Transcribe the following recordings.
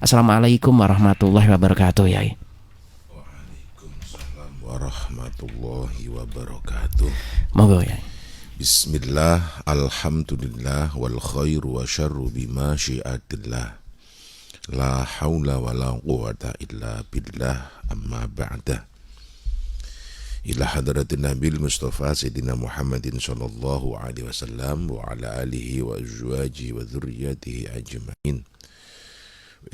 Assalamualaikum warahmatullahi wabarakatuh, Yai. Waalaikumsalam warahmatullahi wabarakatuh. Monggo, Yai. Bismillah, alhamdulillah, wal khairu wa syarru bima syiatillah. La hawla wa la quwata illa billah, amma ba'dah. Ila hadratin Nabil Mustafa Sayyidina Muhammadin sallallahu alaihi wasallam wa ala alihi wa azwajihi wa dhurriyyatihi ajma'in.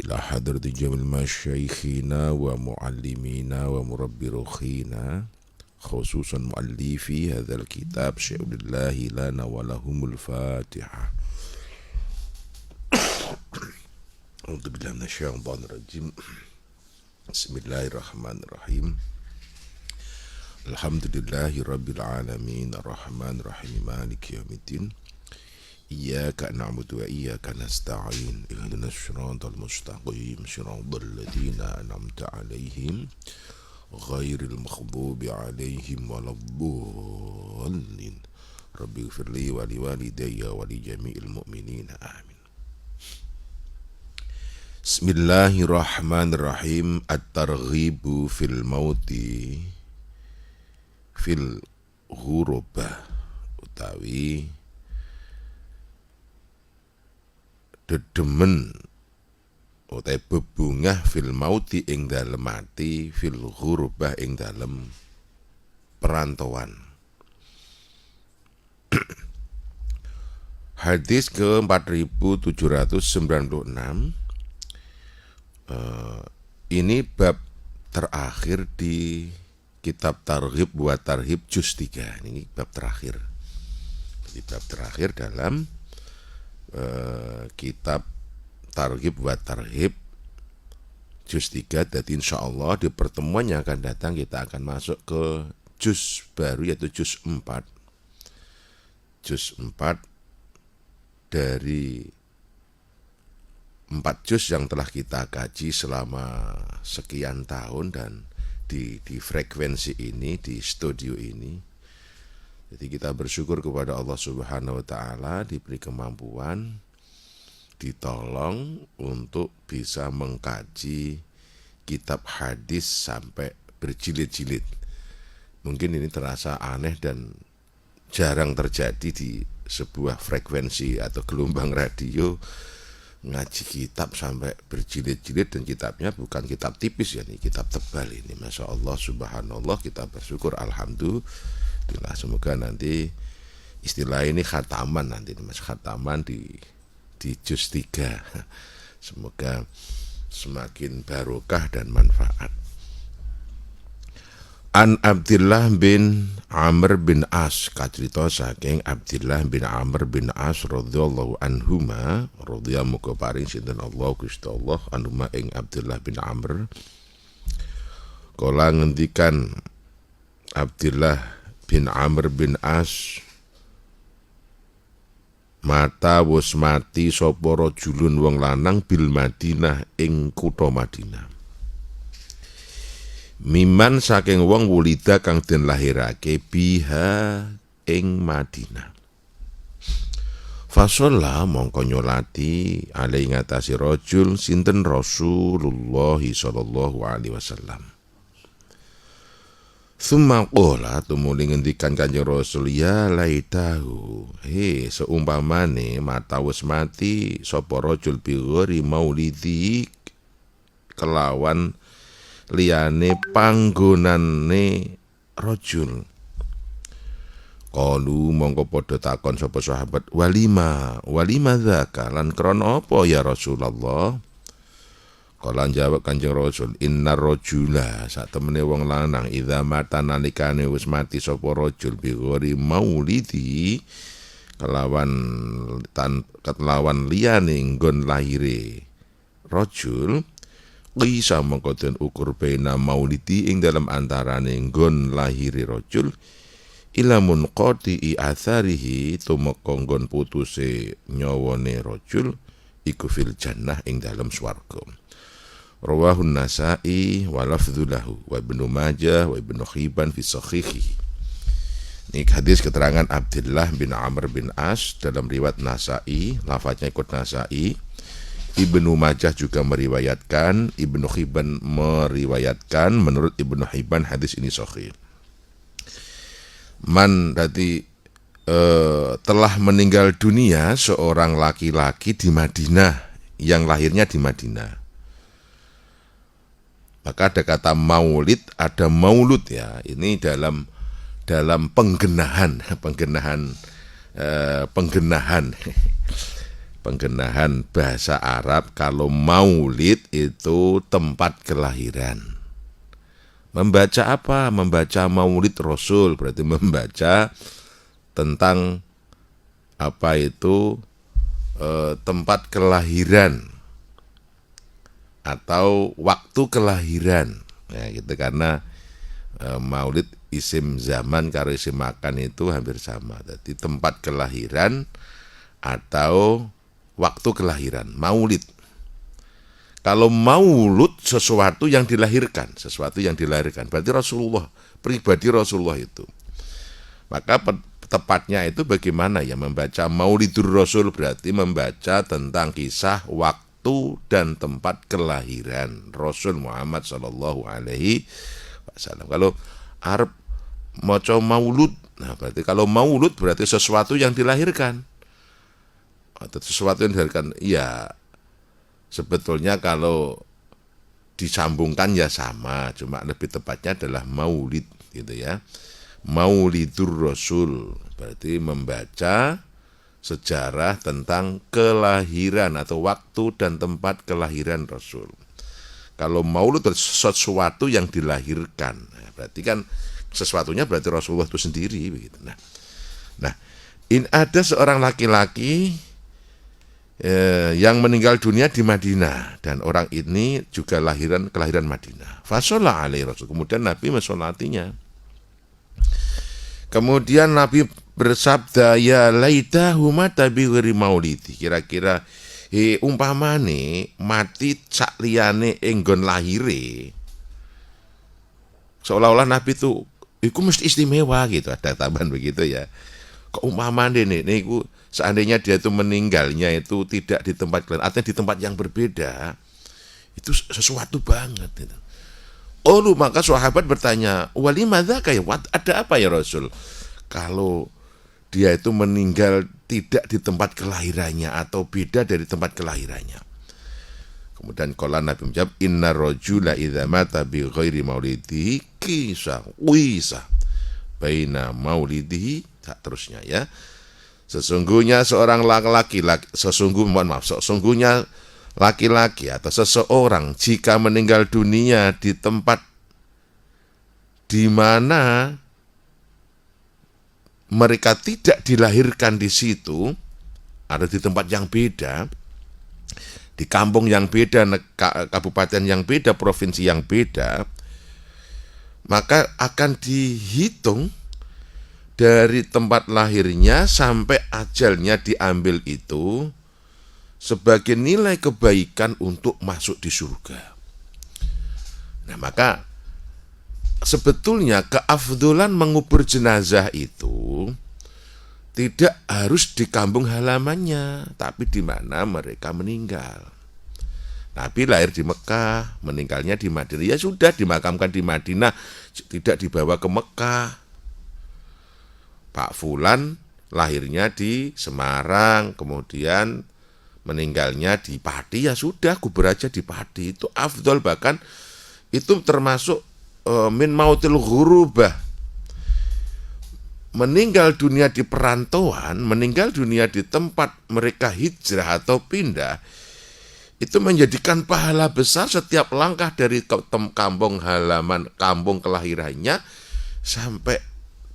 Ila hadrati jamil masyaikhina wa muallimina wa murabbi rukhina, khususan muallifi hadzal kitab syai'ulillahi lana wa lahumul fatihah. A'udzubillahi minasyaitonir rajim. Bismillahirrahmanirrahim. Alhamdulillahi rabbil alamin, arrahmanir rahim, maliki yaumiddin. Iyyaka na'budu wa iyyaka nasta'in. Ihdinas siratal mustaqim, siratal ladzina an'amta 'alaihim ghairil maghdubi 'alaihim waladdallin. Rabbighfirli wa liwalidayya wa li jami'il mu'minina. Amin. Bismillahirrahmanirrahim. At-targhibu fil mauti fil ghurubah, utawi dedemen utawi bebungah fil mauti ing dalem mati, fil ghurubah ing dalem perantauan. Hadis ke 4796. Ini bab terakhir di Kitab Targhib wa Tarhib juz 3. Ini bab terakhir. Jadi bab terakhir dalam kitab Targhib wa Tarhib juz 3. Jadi insyaallah di pertemuan yang akan datang kita akan masuk ke juz baru, yaitu juz 4. Juz 4 dari 4 juz yang telah kita kaji selama sekian tahun dan di frekuensi ini, di studio ini. Jadi kita bersyukur kepada Allah Subhanahu wa taala diberi kemampuan, ditolong untuk bisa mengkaji kitab hadis sampai berjilid-jilid. Mungkin ini terasa aneh dan jarang terjadi di sebuah frekuensi atau gelombang radio, ngaji kitab sampai berjilid-jilid, dan kitabnya bukan kitab tipis ya, ini kitab tebal ini. Masya Allah, subhanallah, kita bersyukur, alhamdulillah. Semoga nanti istilah ini khataman, nanti mas khataman di juz 3. Semoga semakin barokah dan manfaat. An Abdullah bin Amr bin As, kacerita saking Abdullah bin Amr bin As radhiyallahu anhuma, radhiyallahu muga paring sinten Allah Gusti Allah anhuma ing Abdullah bin Amr. Kala ngendikan Abdullah bin Amr bin As, mata wis mati sapa rajulun wong lanang bil Madinah ing kutha Madinah. Miman saking wong wulida kang den lahirake biha ing Madinah. Fasolla mongko nyolati alai ngatasi rajul sinten Rasulullah sallallahu alaihi wasallam. Summa qala, tumuli ngendikan Kanjeng Rasul, ya laitahu, seumpamane mata wis mati sapa rajul bi ghairi maulidi, kelawan liyane panggonane rajul. Qalu mongko padha takon sapa sahabat, walima dzaka, lan krana apa ya Rasulullah? Kala jawab Kanjeng Rasul, innar rajula, sak temene wong lanang idza mata nalikane wis mati sapa rajul bi ghairi maulidi, kelawan liyane nggon lahire rajul, qisa mongko den ukur bena maulidi ing dalam antarane nggon lahiri rajul ila munqati atharihi, tumeka nggon putuse nyawane rajul iku fil jannah ing dalam swarga. Rawahun Nasa'i wa lafdhu lahu wa Ibnu Majah wa Ibnu Hibban fi sahihi. Ini hadis keterangan Abdullah bin Amr bin As dalam riwayat Nasa'i, lafadznya ikut Nasa'i. Ibnu Majah juga meriwayatkan, Ibnu Hibban meriwayatkan, menurut Ibnu Hibban hadis ini sahih. Man tadi telah meninggal dunia seorang laki-laki di Madinah, yang lahirnya di Madinah. Maka ada kata maulid, ada maulud ya. Ini dalam penggenahan bahasa Arab. Kalau maulid itu tempat kelahiran. Membaca apa? Membaca maulid Rasul, berarti membaca tentang apa itu tempat kelahiran atau waktu kelahiran, ya gitu. Karena maulid isim zaman karo isim makan itu hampir sama. Jadi tempat kelahiran atau waktu kelahiran, maulid. Kalau maulud sesuatu yang dilahirkan, berarti Rasulullah, pribadi Rasulullah itu. Maka tepatnya itu bagaimana ya membaca Maulidur Rasul, berarti membaca tentang kisah, waktu dan tempat kelahiran Rasul Muhammad sallallahu alaihi wasallam. Kalau Arab maca maulud, nah berarti kalau maulud berarti sesuatu yang dilahirkan. Atau sesuatu yang dilahirkan, ya sebetulnya kalau disambungkan ya sama, cuma lebih tepatnya adalah maulid gitu ya. Maulidur Rasul berarti membaca sejarah tentang kelahiran atau waktu dan tempat kelahiran Rasul. Kalau maulud berarti sesuatu yang dilahirkan, berarti kan sesuatunya berarti Rasulullah itu sendiri begitu. Nah, ada seorang laki-laki yang meninggal dunia di Madinah, dan orang ini juga kelahiran Madinah. Fasolah alaihi Rasul, kemudian Nabi mensolatinya. Kemudian Nabi bersabda, ya laitahu mata bi ghairi maulidi. Kira-kira umpamane mati sak liyane enggon lahire. Seolah-olah Nabi itu iku mesti istimewa gitu, ada tambahan begitu ya. Kok umpamane niku seandainya dia itu meninggalnya itu tidak di tempat kelahiran, artinya di tempat yang berbeda, itu sesuatu banget gitu. Maka sahabat bertanya, wali madza kayak ada apa ya Rasul? Kalau dia itu meninggal tidak di tempat kelahirannya atau beda dari tempat kelahirannya. Kemudian qala Nabi menjawab, inna rajula idza mata bi ghairi maulidihi qisa wisa baina maulidihi, terusnya ya. Sesungguhnya laki-laki atau seseorang jika meninggal dunia di tempat di mana mereka tidak dilahirkan di situ, ada di tempat yang beda, di kampung yang beda, kabupaten yang beda, provinsi yang beda, maka akan dihitung dari tempat lahirnya sampai ajalnya diambil itu sebagai nilai kebaikan untuk masuk di surga. Nah, maka sebetulnya keafdolan mengubur jenazah itu tidak harus di kampung halamannya, tapi di mana mereka meninggal. Nabi lahir di Mekah, meninggalnya di Madinah, ya sudah dimakamkan di Madinah, tidak dibawa ke Mekah. Pak Fulan lahirnya di Semarang, kemudian meninggalnya di Pati, ya sudah kubur aja di Pati, itu afdol. Bahkan itu termasuk min mautil ghurubah, meninggal dunia di perantauan, meninggal dunia di tempat mereka hijrah atau pindah, itu menjadikan pahala besar setiap langkah dari kampung halaman, kampung kelahirannya sampai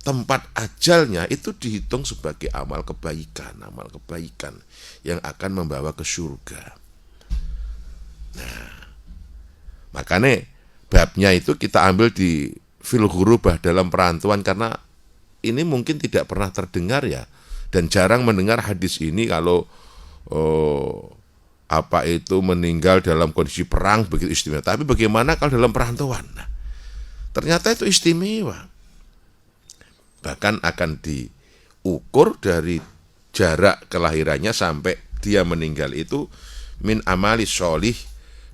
tempat ajalnya, itu dihitung sebagai amal kebaikan yang akan membawa ke surga. Nah, makanya babnya itu kita ambil di fil ghurubah, dalam perantauan, karena ini mungkin tidak pernah terdengar ya, dan jarang mendengar hadis ini. Kalau apa itu meninggal dalam kondisi perang begitu istimewa, tapi bagaimana kalau dalam perantauan? Nah, ternyata itu istimewa. Bahkan akan diukur dari jarak kelahirannya sampai dia meninggal itu min amali sholih.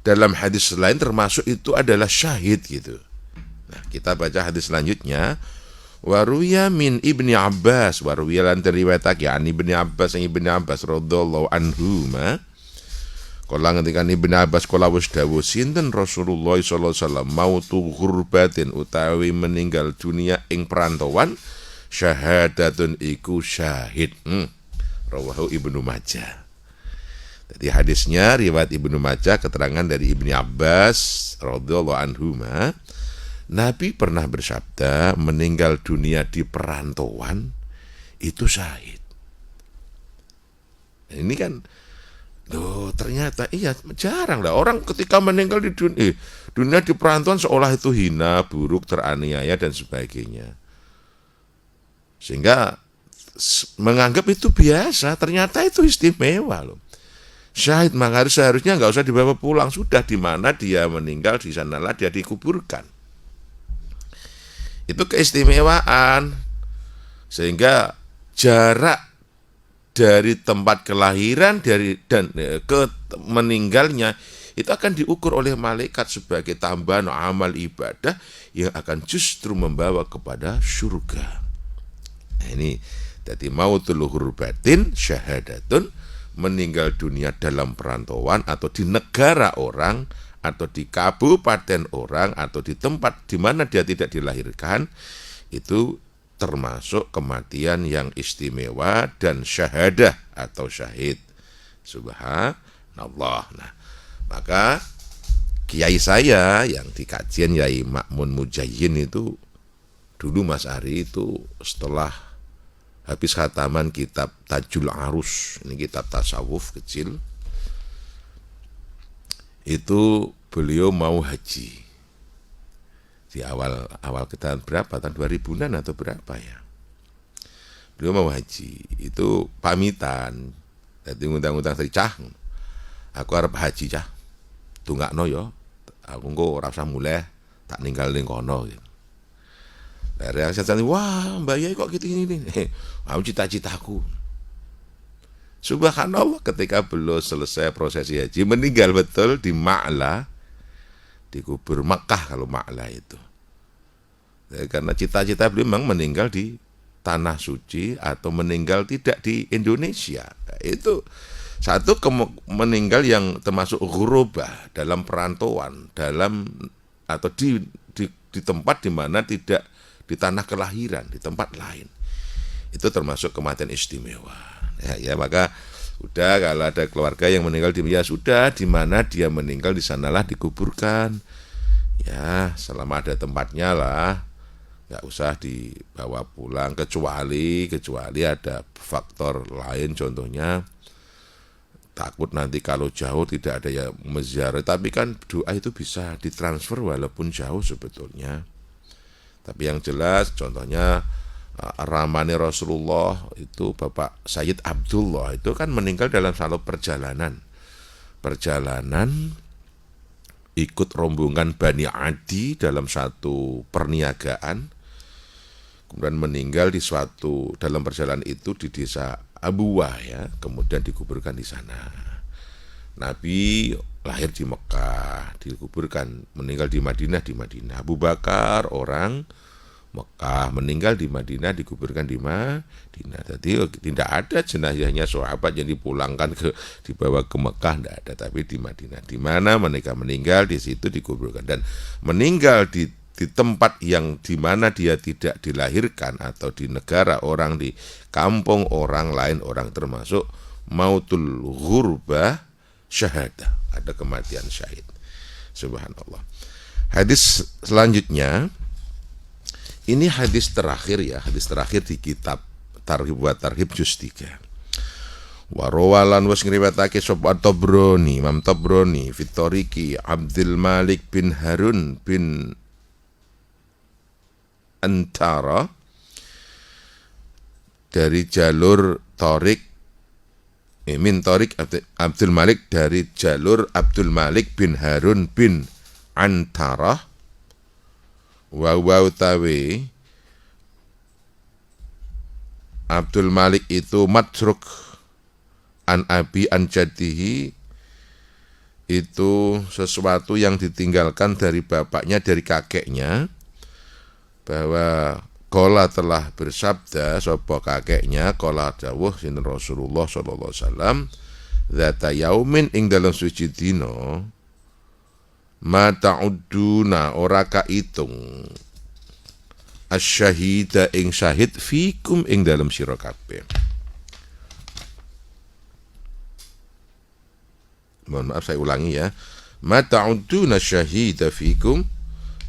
Dalam hadis lain termasuk itu adalah syahid gitu. Nah, kita baca hadis selanjutnya. Waruya min Ibni Abbas, waruya lan riwayatake an Ibni Abbas yang Ibni Abbas radhiyallahu anhu ma. Kala ngendikan Ibnu Abbas kala wis dawuh sinten Rasulullah sallallahu alaihi wasallam mautu ghurbatin utawi meninggal dunia ing perantauan syahadatun iku syahid. Rawahu Ibnu Majah. Jadi hadisnya riwayat Ibnu Majah keterangan dari Ibni Abbas radhiyallahu anhu ma. Nabi pernah bersabda meninggal dunia di perantauan itu syahid. Ini kan ternyata iya jarang lah orang ketika meninggal di dunia di perantauan seolah itu hina, buruk, teraniaya dan sebagainya. Sehingga menganggap itu biasa, ternyata itu istimewa loh. Syahid maka seharusnya nggak usah dibawa pulang, sudah di mana dia meninggal di sanalah dia dikuburkan. Itu keistimewaan. Sehingga jarak dari tempat kelahiran dan ke meninggalnya itu akan diukur oleh malaikat sebagai tambahan amal ibadah yang akan justru membawa kepada surga. Nah, ini jadi mautul ghurbatin syahadatun, meninggal dunia dalam perantauan atau di negara orang atau di kabupaten orang atau di tempat di mana dia tidak dilahirkan, itu termasuk kematian yang istimewa dan syahadah atau syahid. Subhanallah. Nah, maka kiai saya yang di kajian Yai Ma'mun Mujayyin itu dulu Mas Ari itu setelah habis khataman kitab Tajul Arus, ini kitab tasawuf kecil, itu beliau mau haji di awal kita berapa tahun 2000-an atau berapa ya, beliau mau haji itu pamitan, jadi ngundang-undang dari cah, aku harap haji cah, tungakno yo, aku engko ora usah mulai tak ninggal ning kono gitu. Reaksi saya, wah Mbak Yai kok gitu ini, aku cita-citaku. Subhanallah, ketika belum selesai prosesi haji meninggal betul di Ma'la, dikubur Mekah kalau Ma'la itu. Ya, karena cita-cita beliau memang meninggal di tanah suci atau meninggal tidak di Indonesia. Itu satu meninggal yang termasuk ghurubah dalam perantauan, dalam atau di tempat di mana tidak di tanah kelahiran, di tempat lain. Itu termasuk kematian istimewa. Ya, maka udah kalau ada keluarga yang meninggal ya sudah, di mana dia meninggal di sanalah dikuburkan. Ya, selama ada tempatnya lah, nggak usah dibawa pulang kecuali ada faktor lain, contohnya takut nanti kalau jauh tidak ada yang menziarah. Tapi kan doa itu bisa ditransfer walaupun jauh sebetulnya. Tapi yang jelas contohnya ramane Rasulullah itu Bapak Sayyid Abdullah itu kan meninggal dalam satu perjalanan ikut rombongan Bani Adi dalam satu perniagaan, kemudian meninggal di dalam perjalanan itu di desa Abuwah ya, kemudian dikuburkan di sana. Nabi lahir di Mekah, dikuburkan, meninggal di Madinah. Abu Bakar orang Mekah, meninggal di Madinah, dikuburkan di Madinah. Jadi tidak ada jenazahnya sahabat yang dipulangkan dibawa ke Mekah, tidak ada, tapi di Madinah. Di mana mereka meninggal, di situ dikuburkan. Dan meninggal di tempat yang di mana dia tidak dilahirkan atau di negara orang, di kampung orang lain orang, termasuk mautul ghurbah syahadah, ada kematian syahid. Subhanallah. Hadis selanjutnya, ini hadis terakhir ya, hadis terakhir di kitab Targhib wa Tarhib juz 3. Wa rawalan was ngriwayatake sapa Tabrani, Imam Tabrani fi Tariqi Abdul Malik bin Harun bin Antara dari jalur Tariq min Tariq Abdul Malik, dari jalur Abdul Malik bin Harun bin Antara wa utawi Abdul Malik itu matruk an abi an jadihi itu sesuatu yang ditinggalkan dari bapaknya, dari kakeknya, bahwa qala telah bersabda sapa kakeknya, qala dawuh sinten Rasulullah sallallahu alaihi wasallam, zata yaumin ing dalam suci dina, ma ta'udduna ora kaitung asyhahida ing syahid fikum ing dalam sira kabeh. Mohon maaf saya ulangi ya. Ma ta'udduna syahida fikum,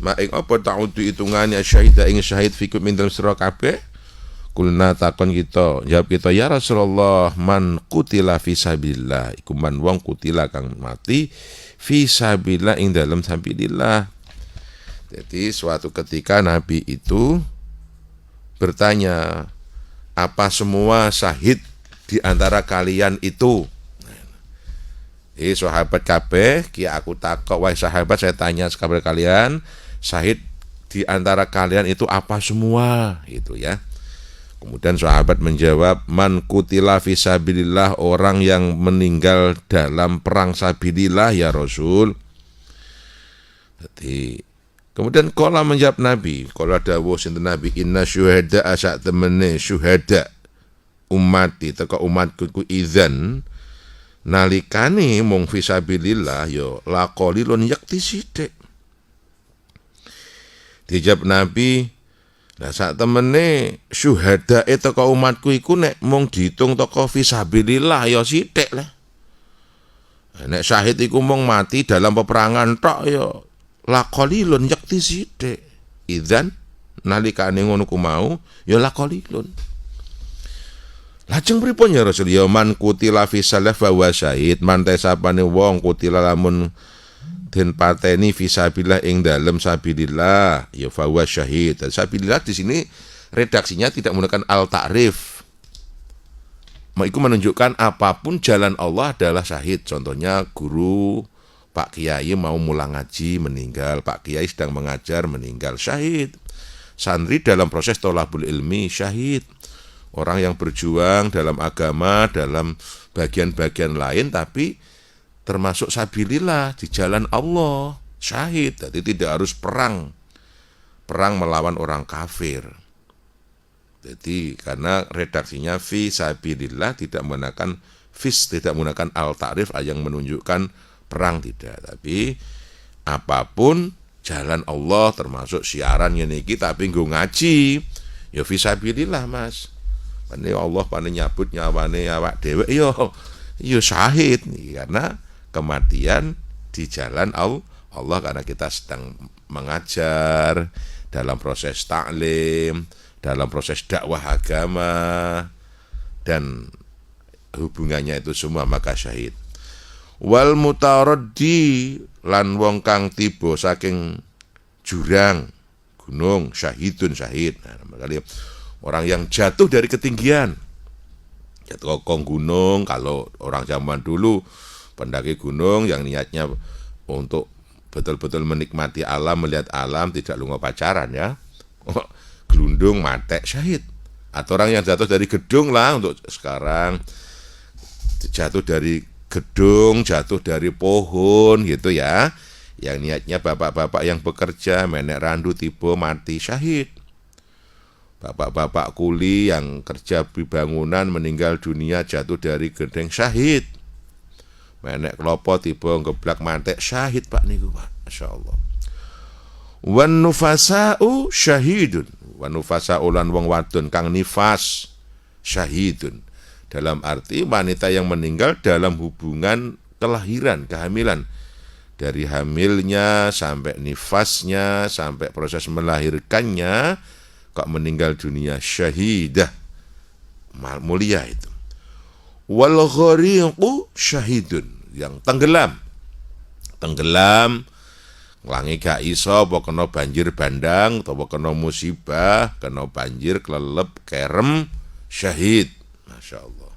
ma ing apa ta'uddu hitungane syahida ing syahid fikum ing dalam sira kabeh. Kulna takon kita, jawab kita, ya Rasulullah, man kutila fi sabilillah, iku man wong kutila kang mati fi sabilillah ing dalam sabilillah. Jadi suatu ketika Nabi itu bertanya, apa semua syahid di antara kalian itu? Sahabat kabeh, ki aku takok, wahai sahabat, saya tanya kepada kalian, syahid di antara kalian itu apa semua? Itu ya. Kemudian sahabat menjawab, man kutila fi sabilillah, orang yang meninggal dalam perang sabilillah ya Rasul. Jadi kemudian qala menjawab Nabi, qala dawuh sinten Nabi, inna syuhada asak temene syuhada ummati teka umatku ku idzan nalikane mung fisabilillah ya laqalilun yakti sithik. Dijawab Nabi, nah sak temene syuhada teka umatku iku nek mung diitung teka fisabilillah ya sithik lah. Nek syahid iku mung mati dalam peperangan tok ya laqalilun yakti sithik. Idzan nalikane ngono ku mau ya laqalilun. Lajeng pripun ya Rasul? Ya man kutila fi salaf wa syahid, mantai sapane wong kutila lamun den pateni fi sabilillah ing dalem sabilillah ya fa wa syahid. Sabilillah di sini redaksinya tidak menggunakan al ta'rif. Itu menunjukkan apapun jalan Allah adalah syahid. Contohnya guru Pak Kiai mau mulang ngaji meninggal, Pak Kiai sedang mengajar meninggal, syahid. Santri dalam proses thalabul ilmi, syahid. Orang yang berjuang dalam agama, dalam bagian-bagian lain, tapi termasuk sabilillah di jalan Allah, syahid. Jadi tidak harus perang melawan orang kafir. Jadi karena redaksinya fi sabilillah tidak menggunakan tidak menggunakan al ta'rif yang menunjukkan perang, tidak. Tapi apapun jalan Allah, termasuk siaran ngene iki tapi nggo ngaji, ya fi sabilillah Mas. Pane Allah pane nyabut nyawane awak dhewe ya syahid nih, karena kematian di jalan Allah karena kita sedang mengajar dalam proses taklim, dalam proses dakwah agama dan hubungannya itu semua, maka syahid. Wal mutaraddi lan wong kang tiba saking jurang gunung, syahidun syahid. Nah, kali orang yang jatuh dari ketinggian, jatuh kokong gunung. Kalau orang zaman dulu pendaki gunung yang niatnya untuk betul-betul menikmati alam, melihat alam, tidak lunga pacaran ya, gelundung matek syahid. Atau orang yang jatuh dari gedung lah, untuk sekarang jatuh dari gedung, jatuh dari pohon gitu ya, yang niatnya bapak-bapak yang bekerja menek randu tiba mati syahid. Bapak-bapak kuli yang kerja di bangunan meninggal dunia jatuh dari gedeng syahid. Menek klopo tiba ngeblak mantek syahid Pak niku Pak. Masyaallah. Wan nufasa'u syahidun. Wan nufasa'u lan wong wadon kang nifas syahidun. Dalam arti wanita yang meninggal dalam hubungan kelahiran, kehamilan. Dari hamilnya sampai nifasnya, sampai proses melahirkannya, kok meninggal dunia syahidah, mulia itu. Wal ghariqu syahidun, yang tenggelam nglangi gak iso, apa kena banjir bandang, apa kena musibah, kena banjir kelelep kerem, syahid. Masya Allah.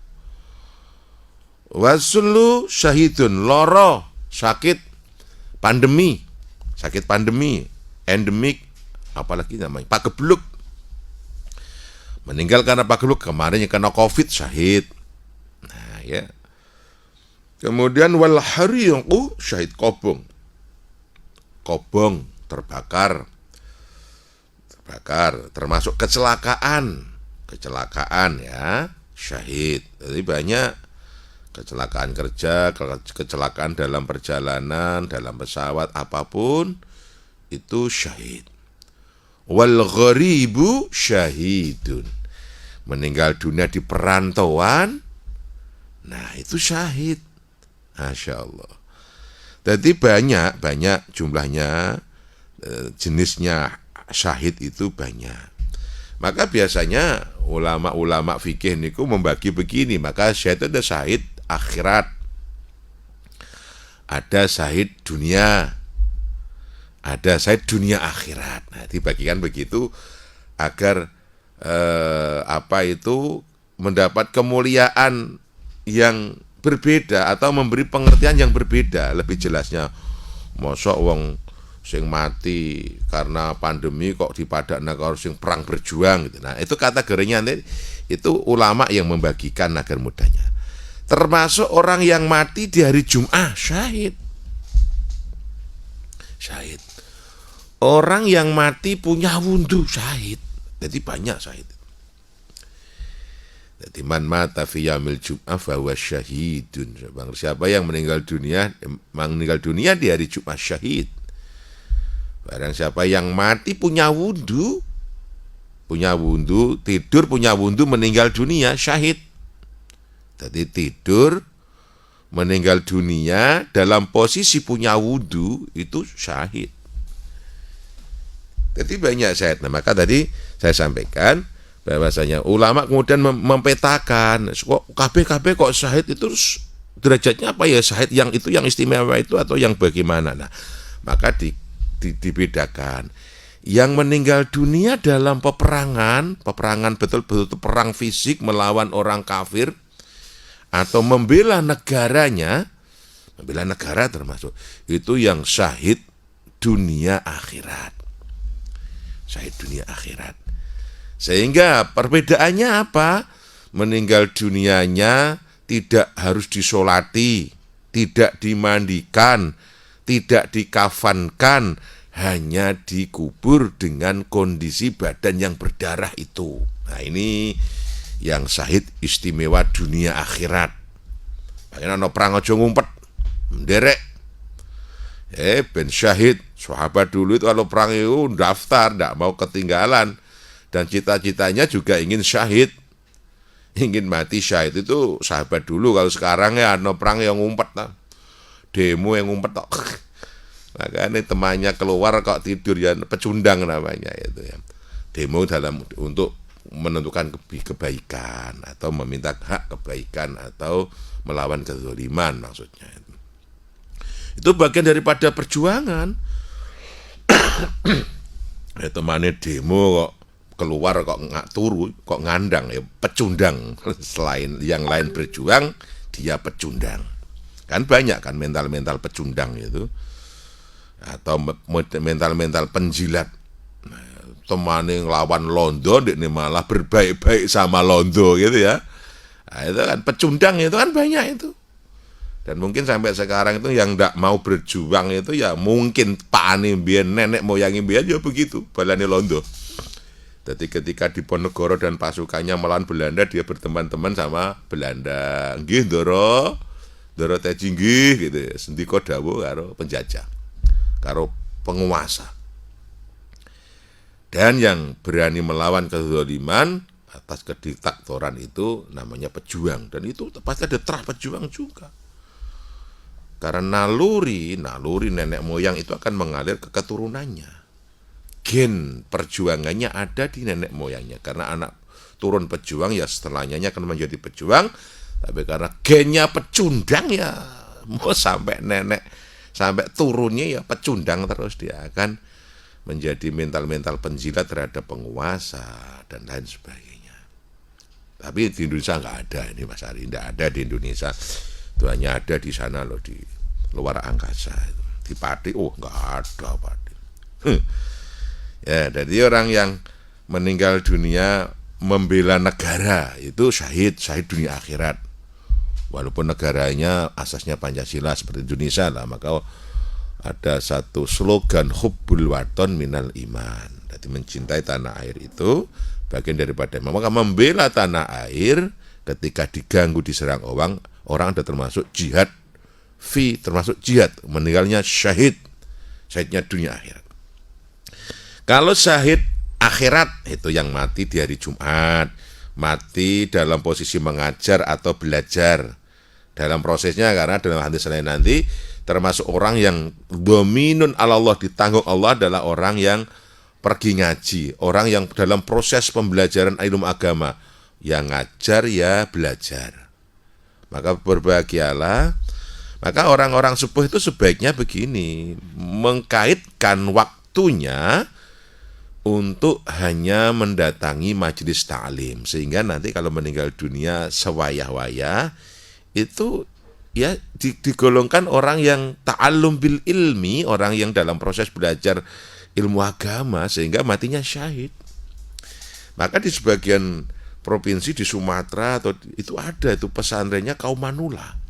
Wasulu syahidun, loro, sakit pandemi, endemik, apalagi namanya pagebluk. Meninggal karena pagebluk, kemarin yang kena COVID syahid. Nah ya, Kemudian wal hariqu syahid kobong. Kobong terbakar termasuk kecelakaan ya, syahid. Jadi banyak kecelakaan kerja, kecelakaan dalam perjalanan, dalam pesawat apapun itu syahid. Wal gharibu syahidun. Meninggal dunia di perantauan, nah itu syahid. Masya Allah. Jadi banyak jumlahnya, jenisnya syahid itu banyak. Maka biasanya ulama-ulama fikih niku membagi begini, maka syahid itu ada syahid akhirat, ada syahid dunia, ada syahid dunia akhirat. Nah, dibagikan begitu agar mendapat kemuliaan yang berbeda atau memberi pengertian yang berbeda. Lebih jelasnya, mosok wong sing mati karena pandemi kok dipadakna karo sing perang berjuang gitu. Nah, itu kategorinya nanti itu ulama yang membagikan agar mudahnya. Termasuk orang yang mati di hari Jumat, syahid. Syahid. Orang yang mati punya wudhu, syahid. Jadi banyak syahid. Jadi man mata fi yaumil Jum'ah fa huwa syahidun. Siapa yang meninggal dunia di hari Jumat, syahid. Barang siapa yang mati punya wudhu, tidur punya wudhu, meninggal dunia, syahid. Jadi tidur, meninggal dunia dalam posisi punya wudhu, itu syahid. Jadi banyak syahid. Nah, maka tadi saya sampaikan bahwasanya ulama kemudian mempetakan kok KB kok syahid itu derajatnya apa ya, syahid yang itu yang istimewa itu atau yang bagaimana. Nah, maka dibedakan. Yang meninggal dunia dalam peperangan betul-betul perang fisik melawan orang kafir atau membela negaranya, membela negara termasuk, itu yang syahid dunia akhirat. Syahid dunia akhirat. Sehingga perbedaannya apa? Meninggal dunianya tidak harus disolati, tidak dimandikan, tidak dikafankan, hanya dikubur dengan kondisi badan yang berdarah itu. Nah, ini yang syahid istimewa dunia akhirat. Makanya ana perang aja ngumpet, menderek. Ben syahid. Sahabat dulu itu kalau perang itu daftar, tidak mau ketinggalan. Dan cita-citanya juga ingin syahid, ingin mati syahid. Itu sahabat dulu. Kalau sekarang ya ada perang yang ngumpet, demo yang ngumpet. Makanya temannya keluar kok tidur, ya pecundang namanya itu ya. Demo untuk menentukan kebaikan atau meminta hak kebaikan atau melawan kezaliman maksudnya. Itu bagian daripada perjuangan. Temannya demo kok keluar kok nggak turu, kok ngandang, ya pecundang. Selain yang lain berjuang, dia pecundang. Kan banyak kan mental-mental pecundang itu, atau mental-mental penjilat. Temane ngelawan londo, ini malah berbaik-baik sama londo gitu ya. Nah, itu kan pecundang, itu kan banyak itu. Dan mungkin sampai sekarang itu yang tidak mau berjuang itu ya mungkin Pak Animbian, nenek moyang imbian ya begitu, balani londo. Jadi ketika Diponegoro dan pasukannya melawan Belanda, dia berteman-teman sama Belanda. Nggih Ndoro Teji nggih gitu ya. Sendika dawuh karo penjajah, karo penguasa. Dan yang berani melawan kezaliman atas kediktatoran itu namanya pejuang. Dan itu pasti ada terah pejuang juga. Karena naluri nenek moyang itu akan mengalir ke keturunannya. Gen perjuangannya ada di nenek moyangnya. Karena anak turun pejuang ya setelahnya akan menjadi pejuang. Tapi karena gennya pecundang ya mau sampai nenek, sampai turunnya ya pecundang terus, dia akan menjadi mental-mental penjilat terhadap penguasa dan lain sebagainya. Tapi di Indonesia nggak ada ini Mas Ari, nggak ada di Indonesia. Itu hanya ada di sana loh, di luar angkasa itu. Di Pati, nggak ada Pati. Ya, jadi orang yang meninggal dunia membela negara itu syahid dunia akhirat. Walaupun negaranya asasnya Pancasila seperti Indonesia lah, maka ada satu slogan hubbul waton minal iman. Jadi mencintai tanah air itu bagian daripada iman. Maka membela tanah air ketika diganggu, diserang orang ada termasuk jihad termasuk jihad, meninggalnya syahid, syahidnya dunia akhirat. Kalau syahid akhirat itu yang mati di hari Jumat, mati dalam posisi mengajar atau belajar. Dalam prosesnya, karena dalam hadis lain nanti termasuk orang yang dominun ala Allah, ditanggung Allah adalah orang yang pergi ngaji, orang yang dalam proses pembelajaran ilmu agama, yang ngajar ya belajar. Maka berbahagialah. Maka orang-orang sepuh itu sebaiknya begini, mengkaitkan waktunya untuk hanya mendatangi majelis ta'lim, sehingga nanti kalau meninggal dunia sewayah-wayah itu ya digolongkan orang yang ta'allum bil ilmi, orang yang dalam proses belajar ilmu agama sehingga matinya syahid. Maka di sebagian provinsi di Sumatera atau itu ada itu pesantrennya kaum manula.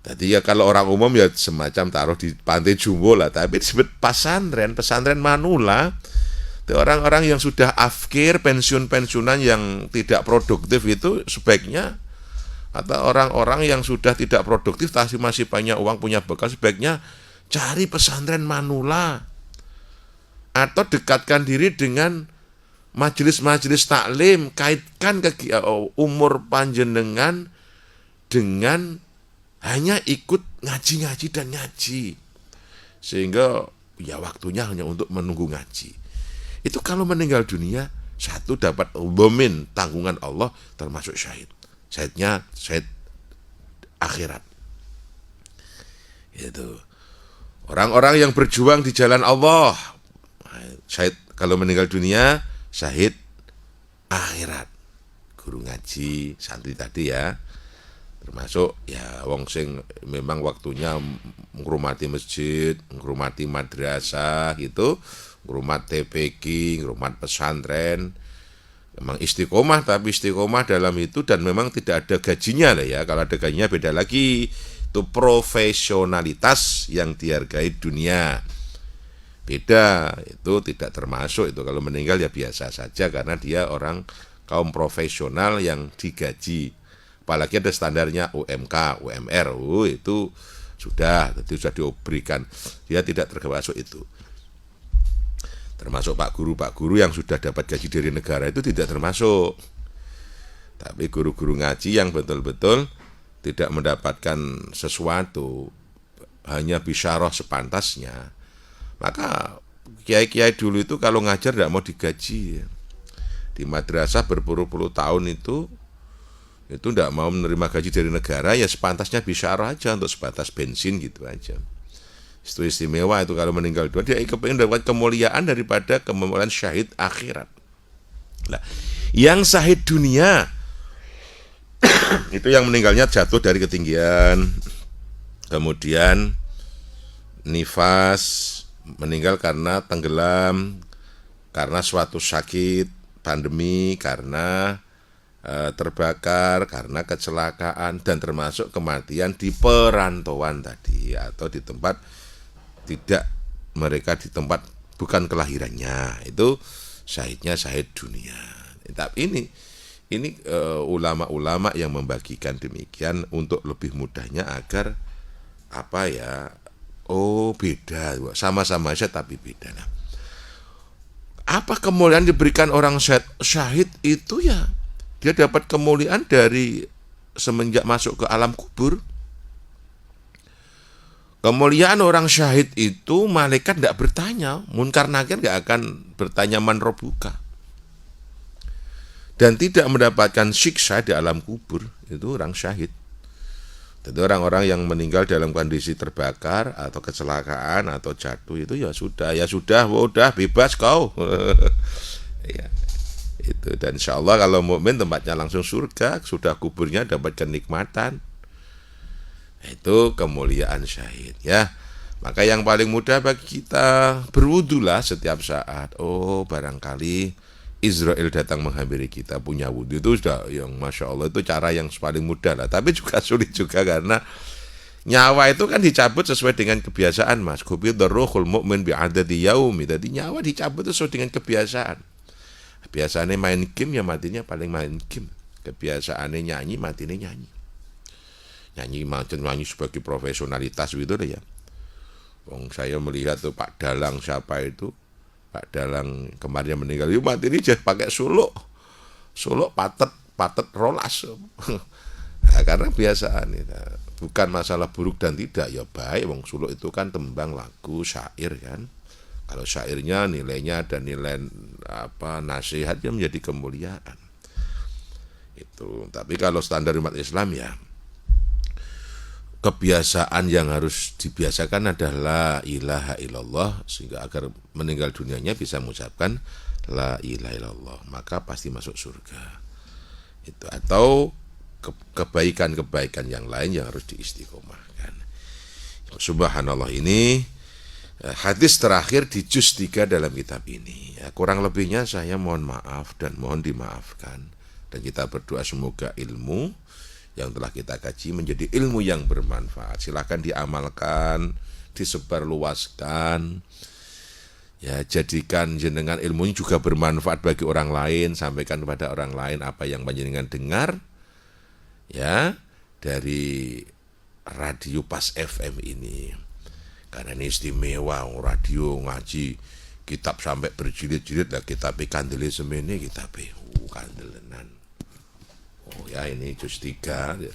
Tadi ya kalau orang umum ya semacam taruh di Pantai Jumbo lah, tapi disebut pesantren manula. Itu orang-orang yang sudah afkir, pensiunan yang tidak produktif itu sebaiknya, atau orang-orang yang sudah tidak produktif tapi masih banyak uang, punya bekal, sebaiknya cari pesantren manula atau dekatkan diri dengan majelis-majelis taklim, kaitkan umur panjenengan dengan hanya ikut ngaji dan ngaji, sehingga ya waktunya hanya untuk menunggu ngaji. Itu kalau meninggal dunia, satu dapat domin tanggungan Allah termasuk syahid. Syahidnya syahid akhirat. Itu orang-orang yang berjuang di jalan Allah, syahid kalau meninggal dunia, syahid akhirat. Guru ngaji, santri tadi ya, termasuk ya wong sing memang waktunya menghormati masjid, menghormati madrasah gitu, ngrumat TPQ, ngrumat pesantren. Memang istiqomah, tapi istiqomah dalam itu dan memang tidak ada gajinya lah ya. Kalau ada gajinya beda lagi. Itu profesionalitas yang dihargai dunia. Beda, itu tidak termasuk itu. Kalau meninggal ya biasa saja karena dia orang kaum profesional yang digaji. Apalagi ada standarnya UMK, UMR, itu sudah diberikan. Dia tidak termasuk itu. Termasuk pak guru yang sudah dapat gaji dari negara itu tidak termasuk. Tapi guru-guru ngaji yang betul-betul tidak mendapatkan sesuatu, hanya bisyarah sepantasnya. Maka kiai-kiai dulu itu kalau ngajar tidak mau digaji. Di madrasah berpuluh-puluh tahun itu tidak mau menerima gaji dari negara, ya sepantasnya bisyarah aja untuk sebatas bensin gitu aja. Itu istimewa itu kalau meninggal dunia, dia ingin dapat kemuliaan daripada kemuliaan syahid akhirat. Nah, yang syahid dunia itu yang meninggalnya jatuh dari ketinggian, kemudian nifas, meninggal karena tenggelam, karena suatu sakit, pandemi, karena terbakar, karena kecelakaan, dan termasuk kematian di perantauan tadi, atau di tempat tidak, mereka di tempat bukan kelahirannya, itu syahidnya syahid dunia. Tapi ini ulama-ulama yang membagikan demikian untuk lebih mudahnya agar apa ya, beda, sama-sama aja tapi beda. Nah, apa kemuliaan diberikan orang syahid itu ya, dia dapat kemuliaan dari semenjak masuk ke alam kubur. Kemuliaan orang syahid itu malaikat tidak bertanya, munkar nakir tidak akan bertanya man robuka, dan tidak mendapatkan siksa di alam kubur. Itu orang syahid. Jadi orang-orang yang meninggal dalam kondisi terbakar atau kecelakaan atau jatuh itu ya sudah, bebas kau. Ya. Itu, dan insyaallah kalau mukmin tempatnya langsung surga, sudah kuburnya dapat kenikmatan. Itu kemuliaan syahid ya. Maka yang paling mudah bagi kita berwudulah setiap saat. Barangkali Israel datang menghampiri kita punya wudhu itu sudah yang Masya Allah, itu cara yang paling mudah lah. Tapi juga sulit juga karena nyawa itu kan dicabut sesuai dengan kebiasaan, Mas. Qubidar ruhul mu'min bi'adadi yaumi. Jadi nyawa dicabut sesuai dengan kebiasaan. Kebiasaannya main game, ya matinya paling main game. Kebiasaannya nyanyi, matinya nyanyi. Nyanyi sebagai profesionalitas gitu deh ya. Wong saya melihat tuh Pak Dalang, siapa itu? Pak Dalang kemarin meninggal, yuk mati ini pakai suluk patet rolas. Nah, karena biasaan itu bukan masalah buruk dan tidak, ya baik. Wong suluk itu kan tembang, lagu, syair kan. Kalau syairnya nilainya ada nilai nasihatnya menjadi kemuliaan. Itu. Tapi kalau standar umat Islam ya kebiasaan yang harus dibiasakan adalah la ilaha illallah, sehingga agar meninggal dunianya bisa mengucapkan la ilaha illallah, maka pasti masuk surga. Itu atau kebaikan-kebaikan yang lain yang harus diistiqomahkan. Subhanallah, ini hadis terakhir di juz 3 dalam kitab ini. Ya, kurang lebihnya saya mohon maaf dan mohon dimaafkan, dan kita berdoa semoga ilmu yang telah kita kaji menjadi ilmu yang bermanfaat. Silakan diamalkan, disebarluaskan. Ya, jadikan jenengan ilmunya juga bermanfaat bagi orang lain, sampaikan kepada orang lain apa yang panjenengan dengar ya dari radio Pas FM ini. Karena ini istimewa, radio ngaji kitab sampai berjilid-jilid lah, kitab kandele semene, kitab kandelenan. Oh ya, ini juz 3 ya,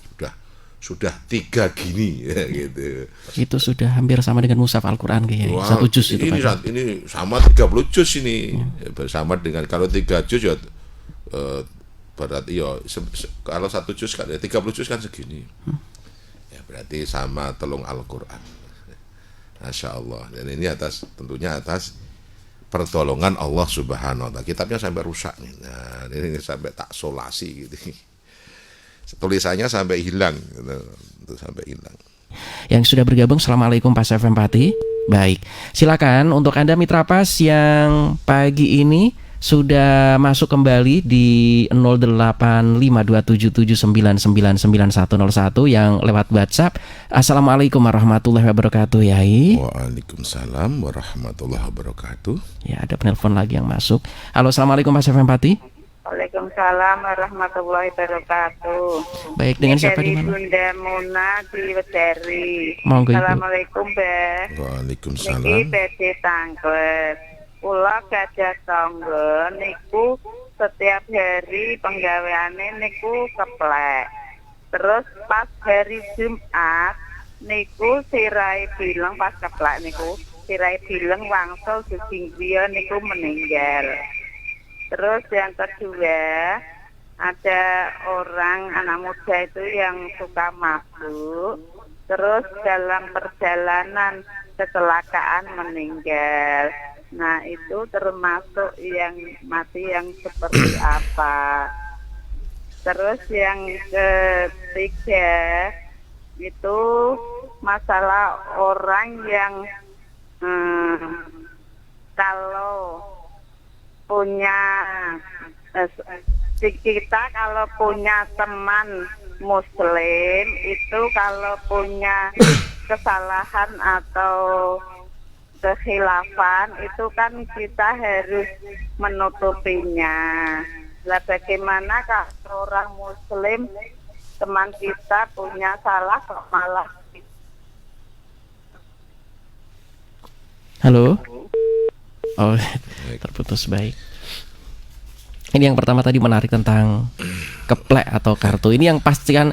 sudah 3 gini ya, gitu. Itu sudah hampir sama dengan mushaf Al-Quran kayaknya. Wah, 1 juz itu ini, Pak. ini sama 30 juz ini. Bersama dengan kalau 3 juz ya berarti ya kalau 1 juz kan 30 juz kan segini. Ya berarti sama telung Al-Quran. Masya Allah. Dan ini tentunya atas pertolongan Allah Subhanahu wa Ta'ala. Kitabnya sampai rusak nih. Nah, ini sampai tak solasi gitu. Tulisannya sampai hilang gitu. Sampai hilang. Yang sudah bergabung, assalamualaikum Pas FM Pati. Baik, silakan untuk Anda Mitra Pas yang pagi ini sudah masuk kembali di 085277999101 yang lewat WhatsApp. Assalamualaikum warahmatullahi wabarakatuh, Yai. Waalaikumsalam warahmatullahi wabarakatuh. Ya, ada penelpon lagi yang masuk. Halo, assalamualaikum Pas FM Pati. Waalaikumsalam warahmatullahi wabarakatuh. Baik, dengan siapa di dari mana? Bunda Muna di Wedari. Monggo, Ibu. Assalamualaikum, Mbak. Waalaikumsalam. Niki badhe tanglet. Kula gadah tangga niku setiap hari penggaweane niku keplek. Terus pas hari Jumat niku sirai bilang pas keplek niku sirai bilang wangsul sing griya niku meninggal. Terus yang kedua, ada orang anak muda itu yang suka mabuk, terus dalam perjalanan kecelakaan meninggal. Nah, itu termasuk yang mati yang seperti apa? Terus yang ketiga, itu masalah orang yang kalau punya kita kalau punya teman muslim itu kalau punya kesalahan atau kekhilafan itu kan kita harus menutupinya. Lah bagaimana kalau orang muslim teman kita punya salah kok malah. Halo. Oh, terputus. Baik. Ini yang pertama tadi menarik tentang keplek atau kartu. Ini yang pastikan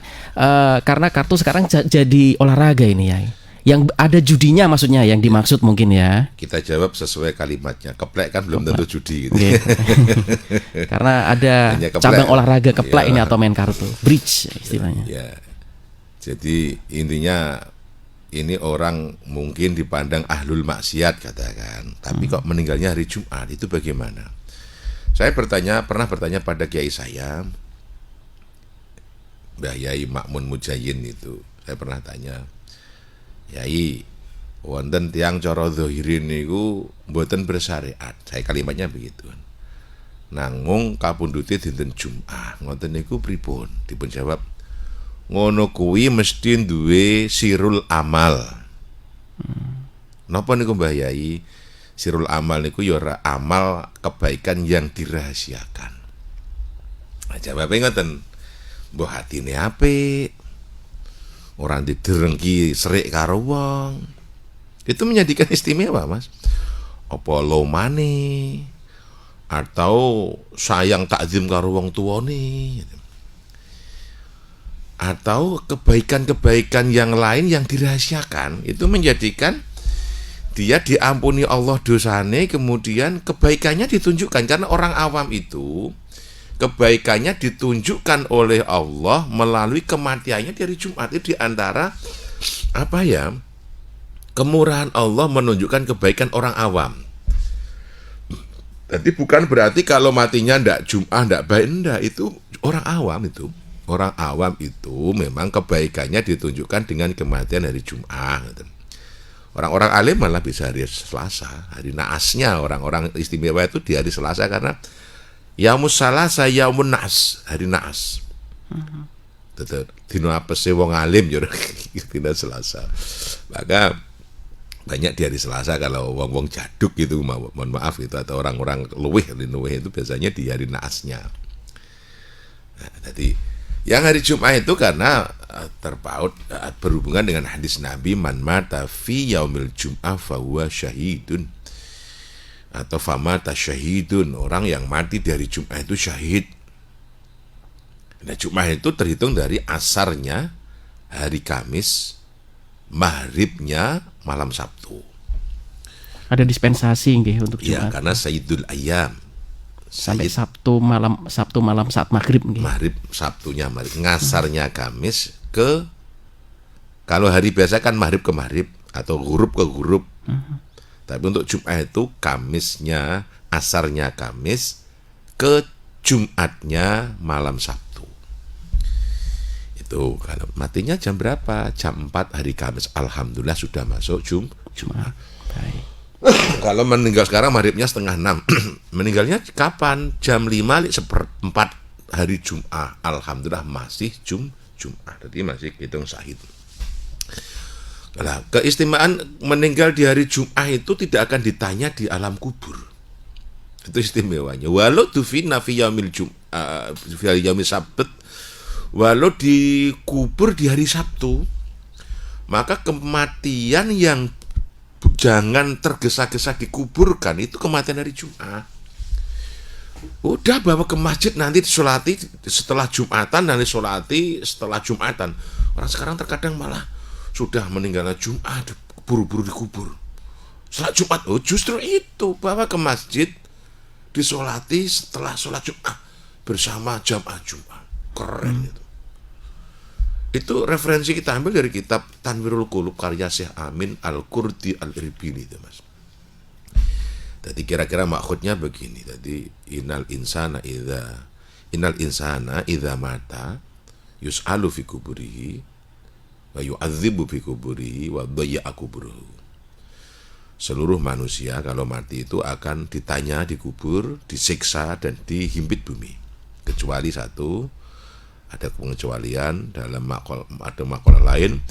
karena kartu sekarang jadi olahraga ini ya. Yang ada judinya maksudnya yang dimaksud mungkin ya. Kita jawab sesuai kalimatnya. Keplek kan belum tentu judi gitu. Okay. Karena ada cabang olahraga keplek ini atau main kartu, bridge istilahnya. Ya. Jadi intinya ini orang mungkin dipandang ahlul maksiat katakan, tapi kok meninggalnya hari Jumat, itu bagaimana? Saya pernah bertanya pada kiai saya, Mbah Yai Makmun Mujayin itu, saya pernah tanya, Yai, wonten tiang cara zahirin niku mboten bersyariat. Saya kalimatnya begitu. Nangung kapundhute dinten Jumat. Ngoten niku pripun? Dipun jawab, ngono kuwi mesti duwe sirul amal. Napa niku Mbah Yai? Sirul amal niku ya ora amal kebaikan yang dirahasiakan. Nah, jawabnya ngoten. Mbah hatine apik. Ora diderengki serik karo wong. Itu menjadikan istimewa, Mas. Apa lomane atau sayang takzim karo wong tuane. Atau kebaikan-kebaikan yang lain yang dirahasiakan itu menjadikan dia diampuni Allah dosane, kemudian kebaikannya ditunjukkan. Karena orang awam itu kebaikannya ditunjukkan oleh Allah melalui kematiannya dari Jumat. Itu diantara kemurahan Allah menunjukkan kebaikan orang awam. Jadi bukan berarti kalau matinya ndak Jumat ndak baik, ndak. Itu orang awam itu. Orang awam itu memang kebaikannya ditunjukkan dengan kematian hari Jumat. Orang-orang alim malah bisa hari Selasa, hari naasnya. Orang-orang istimewa itu di hari Selasa karena Yaumus Salasa Yaumun Naas, hari naas. Tetep dino apese wong alim yo dina Selasa. Maka banyak di hari Selasa kalau wong-wong jaduk gitu, mohon maaf itu, atau orang-orang luweh itu biasanya di hari naasnya. Nah, jadi yang hari Jumat itu karena terpaut berhubungan dengan hadis Nabi, man mata fi yaumil jum'ah fahuwa syahidun, atau famata syahidun, orang yang mati di hari Jumat itu syahid. Nah, Jumat itu terhitung dari asarnya hari Kamis, maghribnya malam Sabtu. Ada dispensasi nggih untuk Ya, Jumat. karena Sayyidul Ayyam. Sampai Sabtu malam saat maghrib nggih. Maghrib, Sabtunya maghrib, ngasarnya Kamis ke, kalau hari biasa kan maghrib ke maghrib atau huruf ke huruf. Tapi untuk Jumat itu Kamisnya, asarnya Kamis ke Jumatnya malam Sabtu. Itu kalau matinya jam berapa? Jam 4 hari Kamis. Alhamdulillah sudah masuk Jumat. Baik. Kalau meninggal sekarang maghribnya 5:30. Meninggalnya kapan? Jam 5:04 hari Jumat. Alhamdulillah masih Jumat. Jadi masih hitung syahid. Nah, keistimewaan meninggal di hari Jumat itu tidak akan ditanya di alam kubur. Itu istimewanya. Walau dufina fi yaumil fi yaumil sabt, walau dikubur di hari Sabtu, maka kematian yang jangan tergesa-gesa dikuburkan itu kematian hari Jumat. Udah bawa ke masjid, nanti disolati setelah Jumatan, nanti disolati setelah Jumatan. Orang sekarang terkadang malah sudah meninggalnya Jumat buru-buru dikubur setelah Jumat. Oh, justru itu, bawa ke masjid, disolati setelah sholat Jumat bersama jamaah Jumat. Keren itu. Itu referensi kita ambil dari kitab Tanwirul Qulub karya Syekh Amin Al-Qurdi Al-Irbili itu, Mas. Jadi kira-kira maksudnya begini. Jadi innal insana idza mata yus'alu fi kuburihi wa yu'adzibu fi kuburihi wa dhayya kuburuhu. Seluruh manusia kalau mati itu akan ditanya di kubur, disiksa dan dihimpit bumi. Kecuali satu, ada pengecualian dalam makalah lain,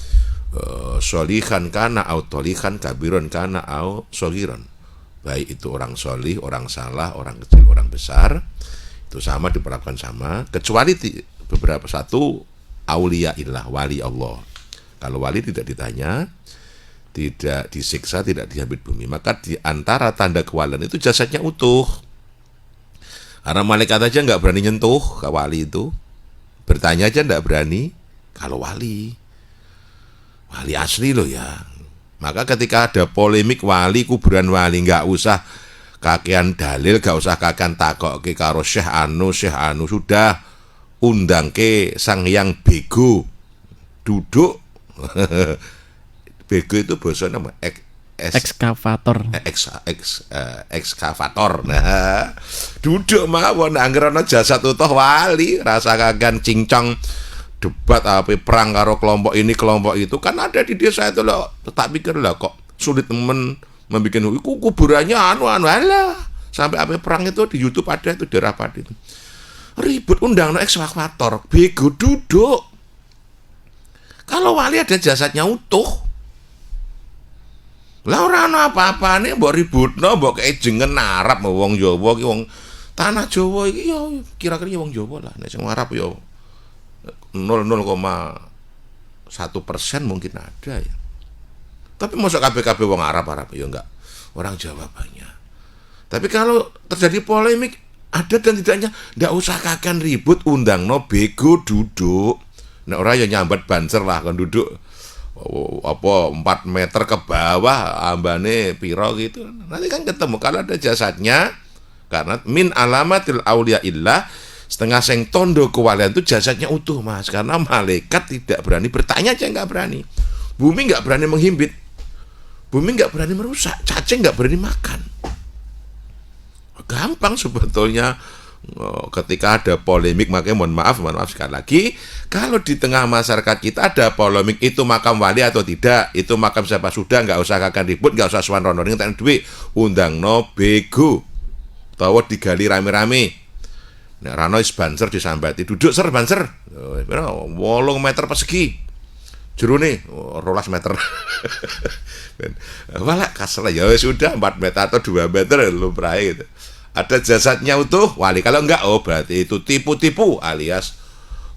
sholihan kana au tolihan, kabiron kana au sogiron. Baik itu orang solih, orang salah, orang kecil, orang besar, itu sama diperlakukan sama. Kecuali beberapa satu aulia illah, wali Allah. Kalau wali tidak ditanya, tidak disiksa, tidak dihimpit bumi. Maka di antara tanda kewalian itu jasadnya utuh. Karena malaikat aja nggak berani nyentuh ke wali itu. Bertanya aja ndak berani. Kalau wali asli loh ya. Maka ketika ada polemik wali, kuburan wali, nggak usah kakean dalil, nggak usah kakean takok ke karo Syekh Anu, sudah undang ke sang yang bego duduk. Bego itu bahasa nama ekskavator. Ekskavator. Nah, duduk mawon anggerono jasad utuh wali, rasa kagan cincang debat apa perang karo kelompok ini kelompok itu kan ada di desa itu loh. Tak pikir lah kok sulit membuat kuburannya anu alah Sampai apa perang itu di YouTube ada itu, di rapat itu. Ribut undang no ekskavator, bego duduk. Kalau wali ada jasadnya utuh. Lah ora ana apa-apane mbok ributno, mbok kejengen Arab wong Jawa ki wong tanah Jawa iki ya kira-kira wong Jawa lah. Nek sing Arab ya 0,1% mungkin ada ya. Tapi masa kabeh-kabeh wong Arab ya enggak. Orang Jawa banyak. Tapi kalau terjadi polemik ada dan tidaknya, ndak usah kakan ribut, undang no bego duduk. Nek ora ya nyambat banser lah kan duduk. Apa 4 meter ke bawah ambane piro gitu. Nanti kan ketemu kalau ada jasadnya, karena min alamatil auliya illah, setengah seng tondo kewalian itu jasadnya utuh Mas, karena malaikat tidak berani bertanya aja, nggak berani. Bumi nggak berani menghimpit, bumi nggak berani merusak, cacing nggak berani makan. Gampang sebetulnya. Ketika ada polemik, makanya mohon maaf sekali lagi, kalau di tengah masyarakat kita ada polemik itu makam wali atau tidak, itu makam siapa, sudah nggak usah kakan ribut, nggak usah suan ronoring tak duit, undang no bego, tahu digali rame-rame. Nek rano is banser disambati, duduk ser banser, 8 meter persegi, jerone 12 meter. Walah kasar ya sudah 4 meter atau 2 meter lumrah gitu. Ada jasadnya utuh wali, kalau enggak berarti itu tipu-tipu alias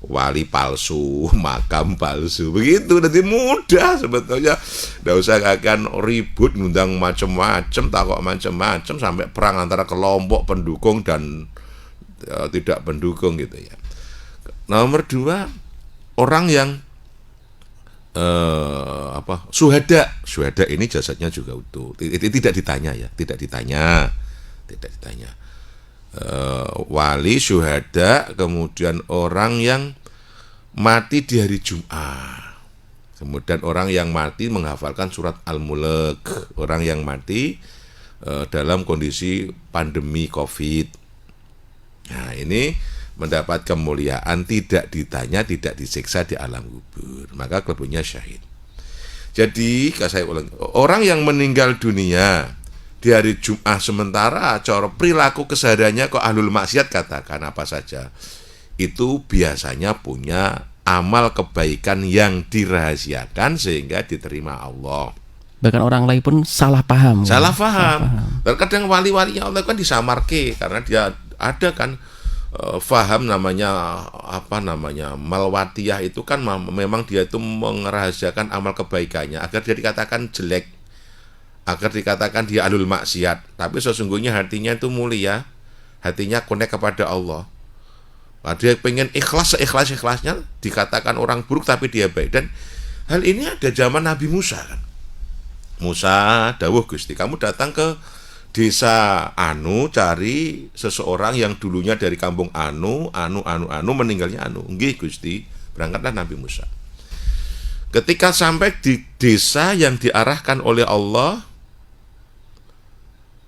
wali palsu, makam palsu. Begitu, nanti mudah sebetulnya. Nggak usah akan ribut ngundang macam-macam, takut macam-macam sampai perang antara kelompok pendukung dan tidak pendukung gitu ya. Nomor 2, orang yang syuhada ini jasadnya juga utuh. Tidak ditanya. Wali, syuhada, kemudian orang yang mati di hari Jumat, kemudian orang yang mati menghafalkan surat Al-Mulk, orang yang mati dalam kondisi pandemi COVID. Nah ini mendapat kemuliaan, tidak ditanya, tidak disiksa di alam kubur, maka kelebihannya syahid. Jadi saya ulang, orang yang meninggal dunia di hari Jumat sementara cara perilaku kesehariannya kok ahlul maksiat, katakan apa saja, itu biasanya punya amal kebaikan yang dirahasiakan sehingga diterima Allah. Bahkan orang lain pun salah paham. Salah paham. Terkadang wali-walinya Allah kan disamarke karena dia ada kan faham namanya malwatiyah itu kan memang dia itu merahasiakan amal kebaikannya agar dia dikatakan jelek, agar dikatakan dia ahlul maksiat, tapi sesungguhnya hatinya itu mulia, hatinya connect kepada Allah. Dia pengen ikhlas seikhlas-ikhlasnya, dikatakan orang buruk tapi dia baik. Dan hal ini ada zaman Nabi Musa kan. Musa dawuh, Gusti, kamu datang ke desa Anu, cari seseorang yang dulunya dari kampung Anu, meninggalnya Anu. Nggih Gusti, berangkatlah Nabi Musa. Ketika sampai di desa yang diarahkan oleh Allah,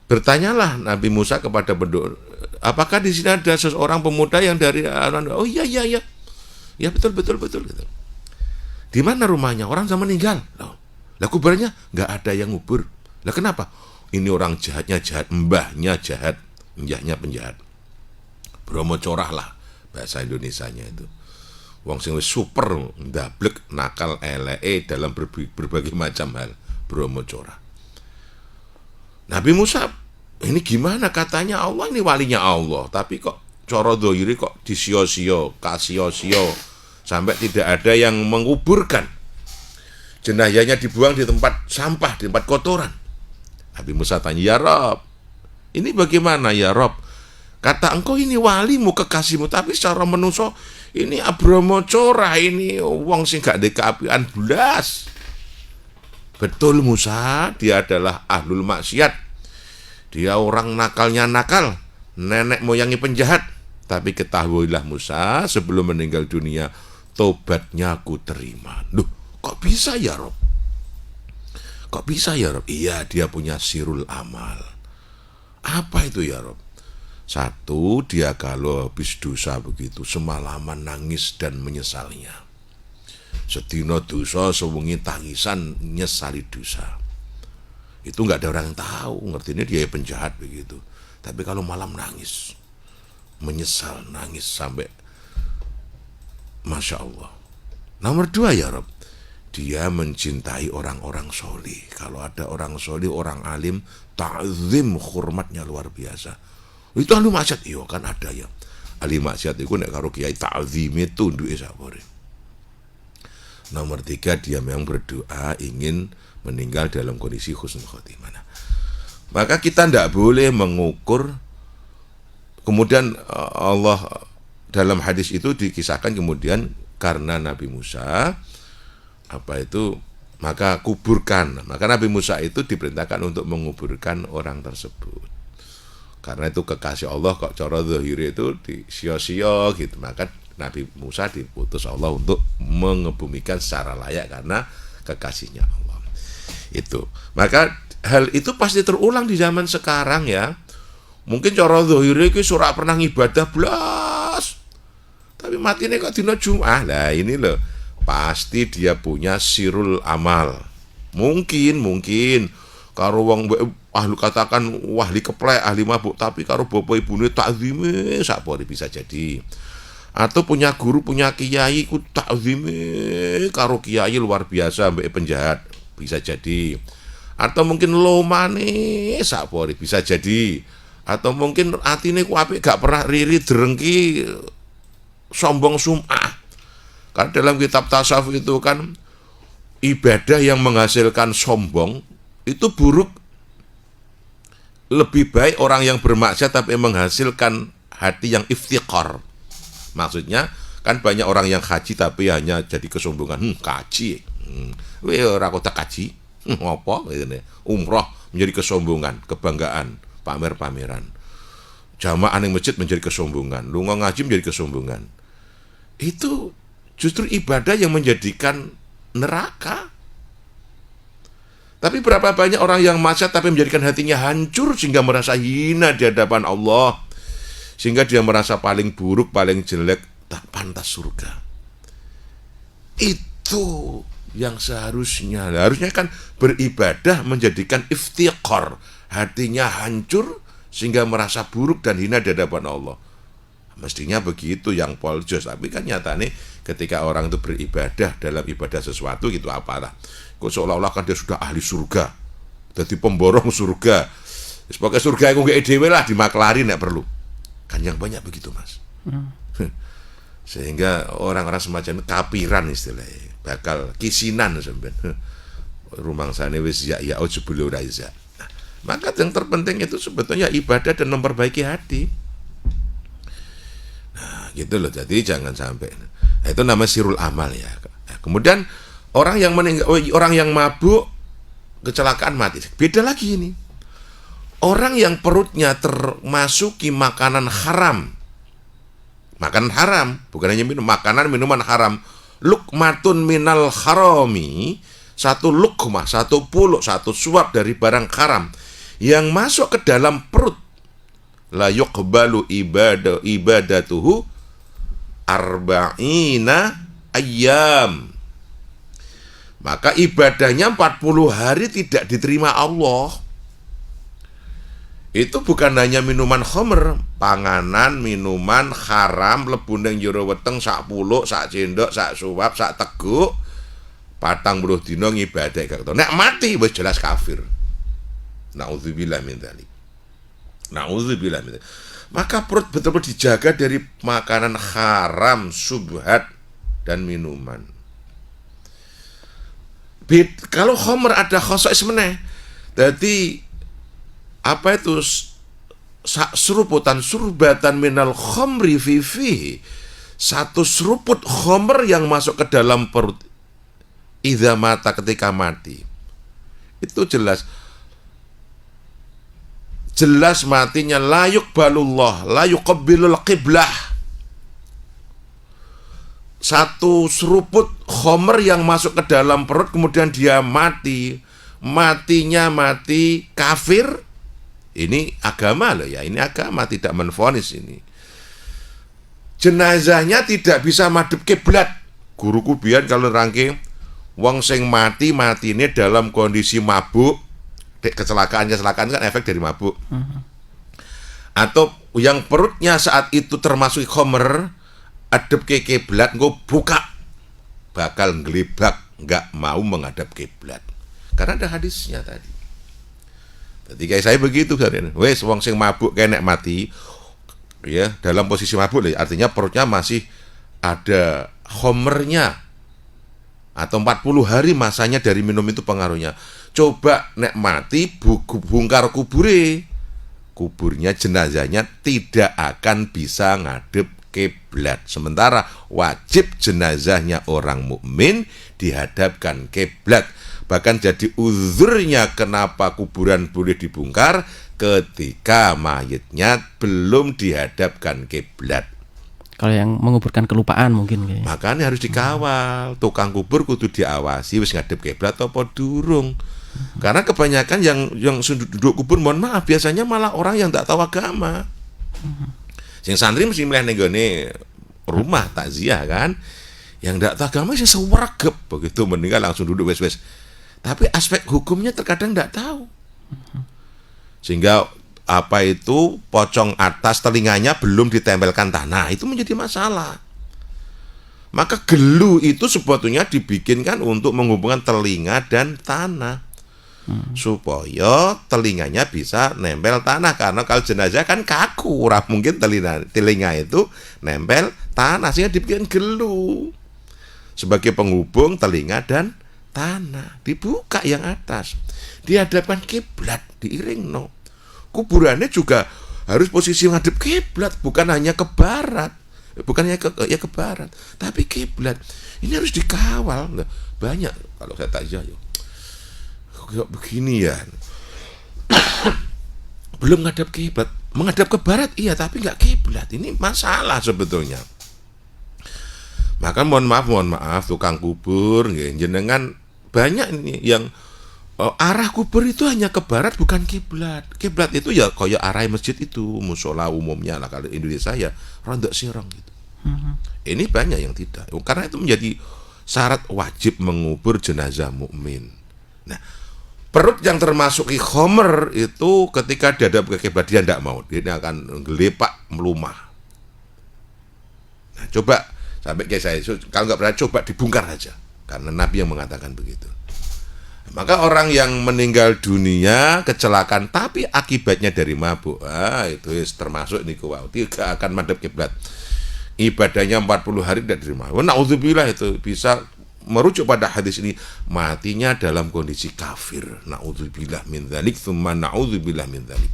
bertanyalah Nabi Musa kepada penduduk, apakah di sini ada seseorang pemuda yang dari oh iya ya betul gitu. Di mana rumahnya? Orang sudah meninggal. Lah kuburnya nggak ada yang ngubur. Lah kenapa? Ini orang jahatnya jahat, mbahnya jahat, mbahnya penjahat. Bromo corah lah bahasa Indonesianya itu. Wong sing wis super ndablek nakal eleke dalam berbagai macam hal, Bromo corah. Nabi Musa, ini gimana, katanya Allah ini walinya Allah, tapi kok coro dohiri kok disio-sio, kasio-sio, sampai tidak ada yang menguburkan. Jenazahnya dibuang di tempat sampah, di tempat kotoran. Nabi Musa tanya, ya Rob, ini bagaimana ya Rob? Kata engkau ini walimu, kekasihmu, tapi secara menungso ini Bromo corah, ini wong sing gak dekapian belas. Betul Musa, dia adalah ahlul maksiat. Dia orang nakalnya nakal, nenek moyangi penjahat. Tapi ketahuilah Musa, sebelum meninggal dunia, tobatnya aku terima. Loh, kok bisa ya Rob? Kok bisa ya Rob? Iya, dia punya sirul amal. Apa itu ya Rob? 1, dia kalau habis dosa begitu, semalaman nangis dan menyesalnya. Sedina dosa sewengi tangisan nyesali dosa. Itu nggak ada orang yang tahu, ngertinya dia penjahat begitu. Tapi kalau malam nangis, menyesal, nangis sampai Masya Allah. Nomor 2 ya Rob, dia mencintai orang-orang solih. Kalau ada orang solih, orang alim, ta'zim, hormatnya luar biasa. Itu ahli maksiat, iya kan ada ya. Ahli maksiat itu nek karo kiai ta'zime tunduke sapore. Nomor 3, dia memang berdoa ingin meninggal dalam kondisi husnul khotimah. Maka kita tidak boleh mengukur. Kemudian Allah dalam hadis itu dikisahkan kemudian karena Nabi Musa maka kuburkan. Maka Nabi Musa itu diperintahkan untuk menguburkan orang tersebut. Karena itu kekasih Allah, kok cara zahir itu sia-sia gitu. Maka Nabi Musa diputus Allah untuk mengebumikan secara layak karena kekasihnya Allah. Itu. Maka hal itu pasti terulang di zaman sekarang ya. Mungkin cara zahire iki ora pernah ngibadah blas. Tapi matine kok dina Jumat. Lah ini loh. Pasti dia punya sirul amal. Mungkin karo wong ahli katakan ahli keplek, ahli mabuk, tapi karo bapak ibune takzime sapore bisa jadi. Atau punya guru, punya kiai ku takzime karo kiai luar biasa mbek penjahat, bisa jadi. Atau mungkin lomane sapore bisa jadi. Atau mungkin atine ku apik gak pernah riri drengki sombong sum'ah. Karena dalam kitab tasawuf itu kan ibadah yang menghasilkan sombong itu buruk. Lebih baik orang yang bermaksiat tapi menghasilkan hati yang iftiqar. Maksudnya kan banyak orang yang haji tapi hanya jadi kesombongan. Kaji. Ora kok kaji. Ngopo ngene. Umroh menjadi kesombongan, kebanggaan, pamer-pameran. Jamaah ning masjid menjadi kesombongan, lunga ngaji menjadi kesombongan. Itu justru ibadah yang menjadikan neraka. Tapi berapa banyak orang yang maksiat tapi menjadikan hatinya hancur sehingga merasa hina di hadapan Allah. Sehingga dia merasa paling buruk, paling jelek, tak pantas surga. Itu yang seharusnya kan beribadah menjadikan iftiqar, hatinya hancur sehingga merasa buruk dan hina di hadapan Allah. Mestinya begitu yang poljos, tapi kan nyatanya ketika orang itu beribadah dalam ibadah sesuatu gitu apalah, kok seolah-olah kan dia sudah ahli surga, jadi pemborong surga. Sebagai surga aku nggak dhewe lah dimaklari nek perlu. Kan yang banyak begitu mas. Sehingga orang-orang semacam itu kapiran istilahnya. Bakal kisinan sampean. Rumangsane wis ya ujbul raiza. Nah, maka yang terpenting itu sebetulnya ibadah dan memperbaiki hati. Nah, gitu loh. Jadi jangan sampai. Nah, itu nama sirul amal ya. Nah, kemudian orang yang orang yang mabuk kecelakaan mati. Beda lagi ini. Orang yang perutnya termasuki makanan haram. Makanan haram, bukan hanya minum, makanan minuman haram. Lukmatun minal harami, satu lukmah, satu puluk, satu suap dari barang haram yang masuk ke dalam perut, la yuqbalu ibadatuhu arba'ina ayyam. Maka ibadahnya 40 hari tidak diterima Allah. Itu bukan hanya minuman khamr, panganan, minuman haram mlebu ning jero weteng sak puluk, sak cendok, sak suap, sak teguk, 40 dina ngibadah gak ketok. Nek mati wis jelas kafir. Nauzubillah min dzalik. Nauzubillah min dzalik. Maka perut betul-betul dijaga dari makanan haram, subhat dan minuman. Kalau khamr ada khosais meneh. Dadi apa itu seruputan surbatan minal khamri fihi, satu seruput khamr yang masuk ke dalam perut idza mata, ketika mati itu jelas matinya la yuqbalullah, la yuqabbilul qiblah. Satu seruput khamr yang masuk ke dalam perut kemudian dia mati, matinya mati kafir. Ini agama loh ya, ini agama, tidak menvonis ini. Jenazahnya tidak bisa madhep kiblat. Guruku biyen kalau rangking wong sing matine dalam kondisi mabuk, kecelakaan kan efek dari mabuk. Atau yang perutnya saat itu termasuk khomer, adep ke kiblat engko buka, bakal ngelibak, nggak mau menghadap kiblat. Karena ada hadisnya tadi. Jadi kayak saya begitu kan, wes wong sing mabuk kenek mati, ya dalam posisi mabuk, artinya perutnya masih ada khomernya, atau 40 hari masanya dari minum itu pengaruhnya. Coba nek mati bongkar kuburnya jenazahnya tidak akan bisa ngadep kiblat. Sementara wajib jenazahnya orang mukmin dihadapkan kiblat. Bahkan jadi uzurnya kenapa kuburan boleh dibongkar ketika mayitnya belum dihadapkan kiblat. Kalau yang menguburkan kelupaan mungkin kayaknya. Makanya harus dikawal. Tukang kubur kudu diawasi wis ngadep kiblat apa durung. Karena kebanyakan yang duduk kubur, mohon maaf, biasanya malah orang yang tak tahu agama. Sing santri mesti milih nenggone rumah takziah kan. Yang tak tahu agama sih sewergep, begitu meninggal langsung duduk wes-wes. Tapi aspek hukumnya terkadang tak tahu. Sehingga apa itu pocong atas telinganya belum ditempelkan tanah, itu menjadi masalah. Maka gelu itu sebetulnya dibikinkan untuk menghubungkan telinga dan tanah. Supaya telinganya bisa nempel tanah. Karena kalau jenazah kan kaku, mungkin telinga itu nempel tanah, sehingga dibikin gelu sebagai penghubung telinga dan tanah. Dibuka yang atas, dihadapkan kiblat, diiringno. Kuburannya juga harus posisi ngadep kiblat, bukan hanya ke barat, bukan hanya ke barat, tapi kiblat. Ini harus dikawal. Nah, banyak kalau saya takziah kok begini ya. Belum ngadep kiblat, menghadap ke barat iya, tapi nggak kiblat. Ini masalah sebetulnya. Maka mohon maaf tukang kubur jenengan banyak ini yang arah kubur itu hanya ke barat, bukan kiblat. Kiblat itu ya kayak arah masjid itu, musola umumnya lah kalau Indonesia ya rontok sirong gitu. Ini banyak yang tidak. Karena itu menjadi syarat wajib mengubur jenazah mukmin. Nah, perut yang termasuk khomer itu ketika dihadap ke kiblat dia tidak mau, dia akan gelepak melumah. Nah, coba sampai kayak saya, kalau nggak pernah coba dibongkar aja, karena Nabi yang mengatakan begitu. Maka orang yang meninggal dunia kecelakaan tapi akibatnya dari mabuk, itu termasuk niku wow, tidak akan madhab kiblat. Ibadahnya 40 hari tidak diterima. Na'udzubillah, itu bisa merujuk pada hadis ini, matinya dalam kondisi kafir. Na'udzubillah min dzalik, tsumma na'udzubillah min dzalik.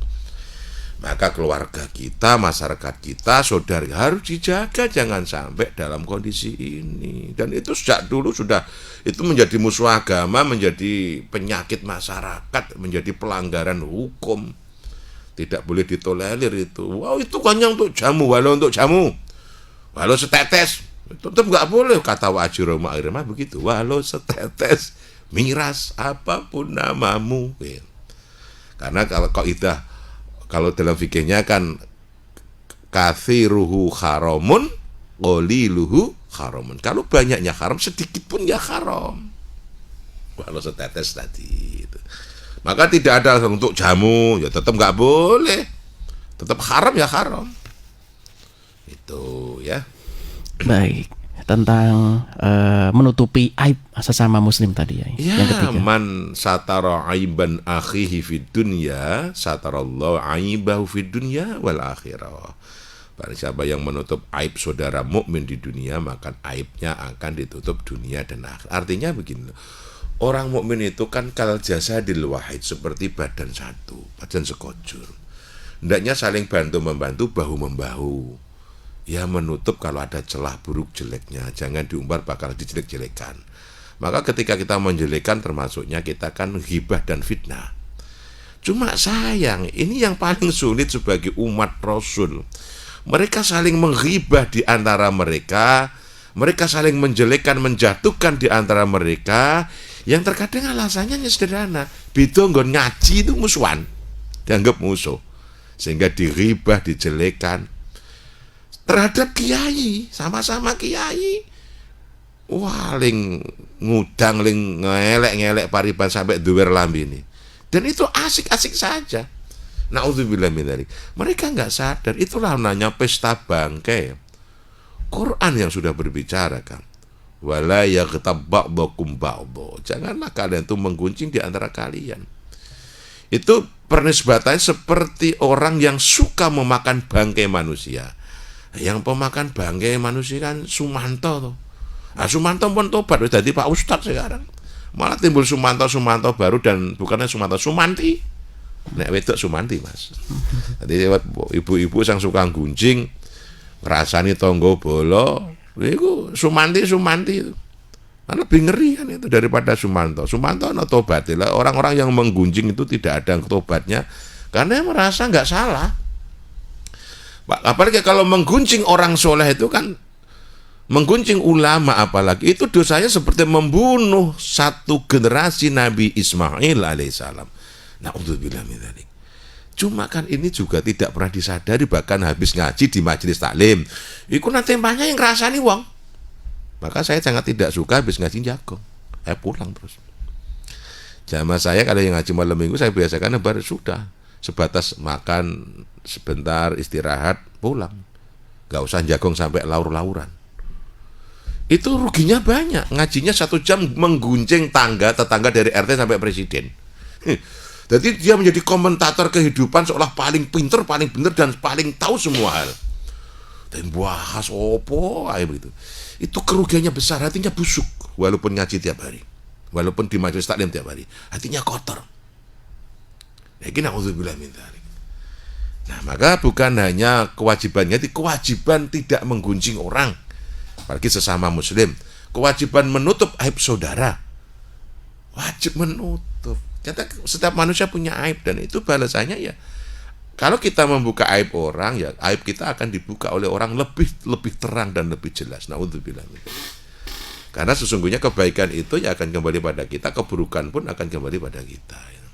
Maka keluarga kita, masyarakat kita, saudara harus dijaga jangan sampai dalam kondisi ini. Dan itu sejak dulu sudah itu menjadi musuh agama, menjadi penyakit masyarakat, menjadi pelanggaran hukum. Tidak boleh ditolerir itu. Wow, itu hanya untuk jamu, walau untuk jamu, walau setetes, tetap nggak boleh. Kata Wa'ajiro Ma'irmah begitu, walau setetes miras apapun namamu. Karena kalau kaidah, kalau dalam fikihnya kan kathiruhu haramun, qaliluhu haramun. Kalau banyaknya haram, sedikit pun ya haram. Walau setetes tadi itu. Maka tidak ada untuk jamu, ya tetap nggak boleh. Tetap haram ya haram. Itu ya. Baik, tentang menutupi aib sesama muslim tadi ya. Yang ketiga, Man satara aiban akhihi fid dunya, satarallahu aibahu fid dunya wal akhirah. Barang siapa yang menutup aib saudara mukmin di dunia, maka aibnya akan ditutup dunia dan akhirat. Artinya begini, orang mukmin itu kan kal jasadil wahid, seperti badan satu, badan sekojur. Hendaknya saling bantu-membantu, bahu-membahu. Ya menutup kalau ada celah buruk jeleknya, jangan diumbar bakal dijelek-jelekan. Maka ketika kita menjelekkan, termasuknya kita kan ghibah dan fitnah. Cuma sayang, ini yang paling sulit sebagai umat Rasul. Mereka saling menghibah di antara mereka, mereka saling menjelekkan, menjatuhkan di antara mereka, yang terkadang alasannya sederhana. Beda nggon ngaji itu musuhan, dianggap musuh, sehingga diribah, dijelekan. Terhadap kiai, sama-sama kiai, wah ling ngudang, ling ngelek-ngelek pariban sampai duwer lambi ini. Dan itu asik-asik saja. Naudzubillah min dzalik. Mereka nggak sadar, itulah namanya pesta bangkai. Quran yang sudah berbicara kan. Wala yaghtab ba'dukum ba'dha. Janganlah kalian itu menggunjing di antara kalian. Itu pernisbatannya seperti orang yang suka memakan bangkai manusia. Yang pemakan bangkai manusia kan Sumanto tuh. Nah, Sumanto pun tobat jadi Pak Ustadz sekarang. Malah timbul Sumanto baru dan bukannya Sumanto, Sumanti. Nek wedok Sumanti, Mas. Jadi ibu-ibu yang suka gunjing ngrasani tonggo bolo, iku Sumanti itu. Kan lebih ngeri kan itu daripada Sumanto. Sumanto ana tobat lah. Orang-orang yang menggunjing itu tidak ada tobatnya karena merasa nggak salah. Apalagi kalau menggunjing orang soleh itu kan, menggunjing ulama apalagi, itu dosanya seperti membunuh satu generasi Nabi Ismail alaihissalam. Na'udzubillah min dzalik. Cuma kan ini juga tidak pernah disadari, bahkan habis ngaji di majelis taklim iku nanti banyak yang ngrasani wong. Maka saya sangat tidak suka habis ngaji jago, pulang terus. Jamaah saya kalau yang ngaji malam minggu saya biasakan baru sudah sebatas makan sebentar, istirahat, pulang. Gak usah jagong sampai laur-lauran. Itu ruginya banyak. Ngajinya 1 jam mengguncing tetangga dari RT sampai presiden. Jadi dia menjadi komentator kehidupan seolah paling pinter, paling benar dan paling tahu semua hal. Dan bahas opo kayak begitu. Itu kerugiannya besar, hatinya busuk walaupun ngaji tiap hari. Walaupun di majelis taklim tiap hari, hatinya kotor. Na'udzubillah min dzalik. Nah, maka bukan hanya kewajibannya, kewajiban tidak menggunjing orang, apalagi sesama muslim. Kewajiban menutup aib saudara. Wajib menutup. Setiap manusia punya aib dan itu balasannya ya. Kalau kita membuka aib orang, ya aib kita akan dibuka oleh orang lebih terang dan lebih jelas. Na'udzubillah. Karena sesungguhnya kebaikan itu ya akan kembali pada kita, keburukan pun akan kembali pada kita. Ya.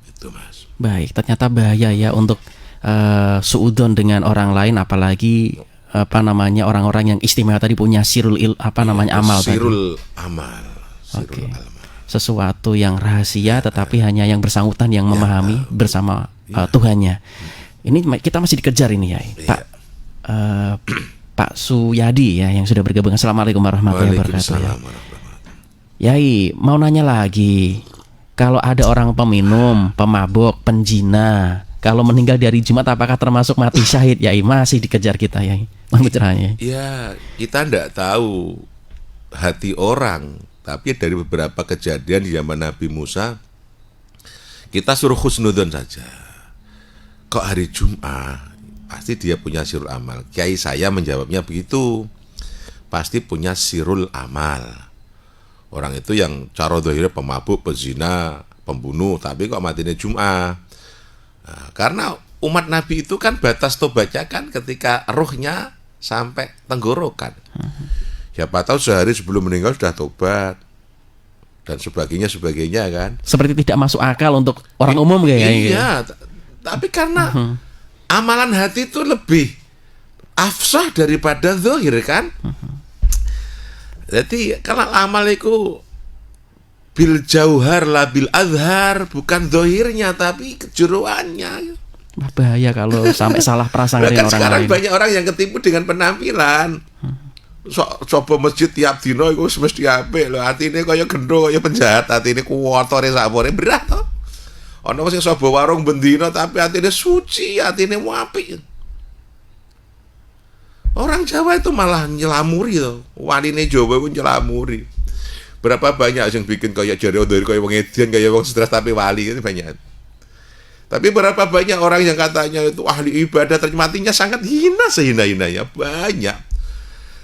Itu, Mas. Baik, ternyata bahaya ya untuk suudon dengan orang lain, apalagi orang-orang yang istimewa tadi punya sirul amal sirul tadi. Amal. Oke. Sesuatu yang rahasia tetapi hanya yang bersangkutan yang memahami bersama Tuhannya. Ini kita masih dikejar ini ya, Pak Pak Suyadi ya yang sudah bergabung. Assalamualaikum warahmatullahi wabarakatuh. Yai, mau nanya lagi. Kalau ada orang peminum, pemabuk, penjina, kalau meninggal dari Jumat apakah termasuk mati syahid? Yai, masih dikejar kita, Yai. Mengucerahnya. Ya, kita tidak tahu hati orang. Tapi dari beberapa kejadian di zaman Nabi Musa, kita suruh husnudon saja. Kok hari Jumat, pasti dia punya sirul amal. Kiai saya menjawabnya begitu. Pasti punya sirul amal. Orang itu yang cara dohirnya pemabuk, pezina, pembunuh, tapi kok matinya Jumat. Nah, karena umat Nabi itu kan batas tobatnya kan ketika ruhnya sampai tenggorokan. Siapa tahu sehari sebelum meninggal sudah tobat dan sebagainya kan. Seperti tidak masuk akal untuk orang umum kayaknya. Iya, tapi karena amalan hati itu lebih afsah daripada zahir kan. Jadi kalau amal itu bil jauhar la bil azhar, bukan zahirnya tapi kejuruannya. Bahaya kalau sampai salah prasangka dengan orang lain. Sekarang banyak orang yang ketipu dengan penampilan. Coba masjid tiap dino iku mesti apik lho, atine kaya gendho kaya penjahat, atine kuwatore sakmene berat to. Ana sing sapa warung bendina tapi atine suci, atine apik. Orang Jawa itu malah nyelamuri to. Waline Jawa iku nyelamuri. Berapa banyak yang bikin kaya jare ndori kaya wong edan kaya wong stres tapi wali itu banyak. Tapi berapa banyak orang yang katanya itu ahli ibadah ternyata matinya sangat hina sehina-hinanya, banyak.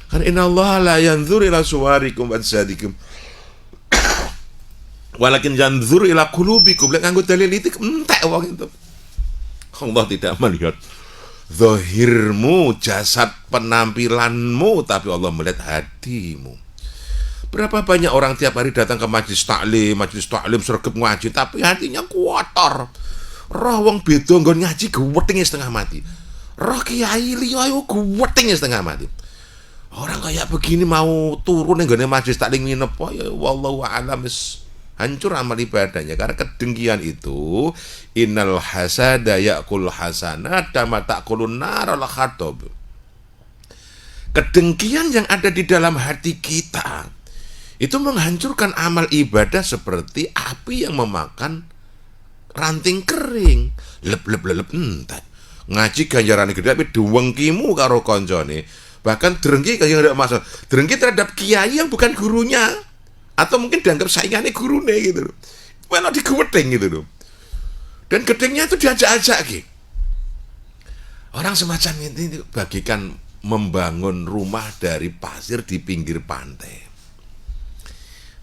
Karena innallaha la yanzur ila suwarikum wa ajsadikum walakin yanzur ila qulubikum. Lek nganggo dalil itu entek wong itu. Allah tidak melihat zahirmu, jasad penampilanmu, tapi Allah melihat hatimu. Berapa banyak orang tiap hari datang ke majelis taklim sregep ngaji tapi hatinya kotor. Roh wong beda nggon ngaji gewetenge setengah mati. Roh kiai liya yo gewetenge setengah mati. Orang kayak begini mau turun nggone majelis taklim nginep ya wallahu a'lam hancur amal ibadahnya. Karena kedengkian itu, innal hasada ya'kul hasanat kama ta'kulun naral khatab. Kedengkian yang ada di dalam hati kita itu menghancurkan amal ibadah seperti api yang memakan ranting kering. Lep entek. Ngaji ganjaran gede tapi duwengkimu karo koncone. Bahkan drengki kayak ndak masuk. Drengki terhadap kiai yang bukan gurunya, atau mungkin dianggap saingannya gurune gitu loh. Malah digedeng gitu loh. Dan gedengnya itu diajak-ajak gitu. Orang semacam ini bagikan membangun rumah dari pasir di pinggir pantai.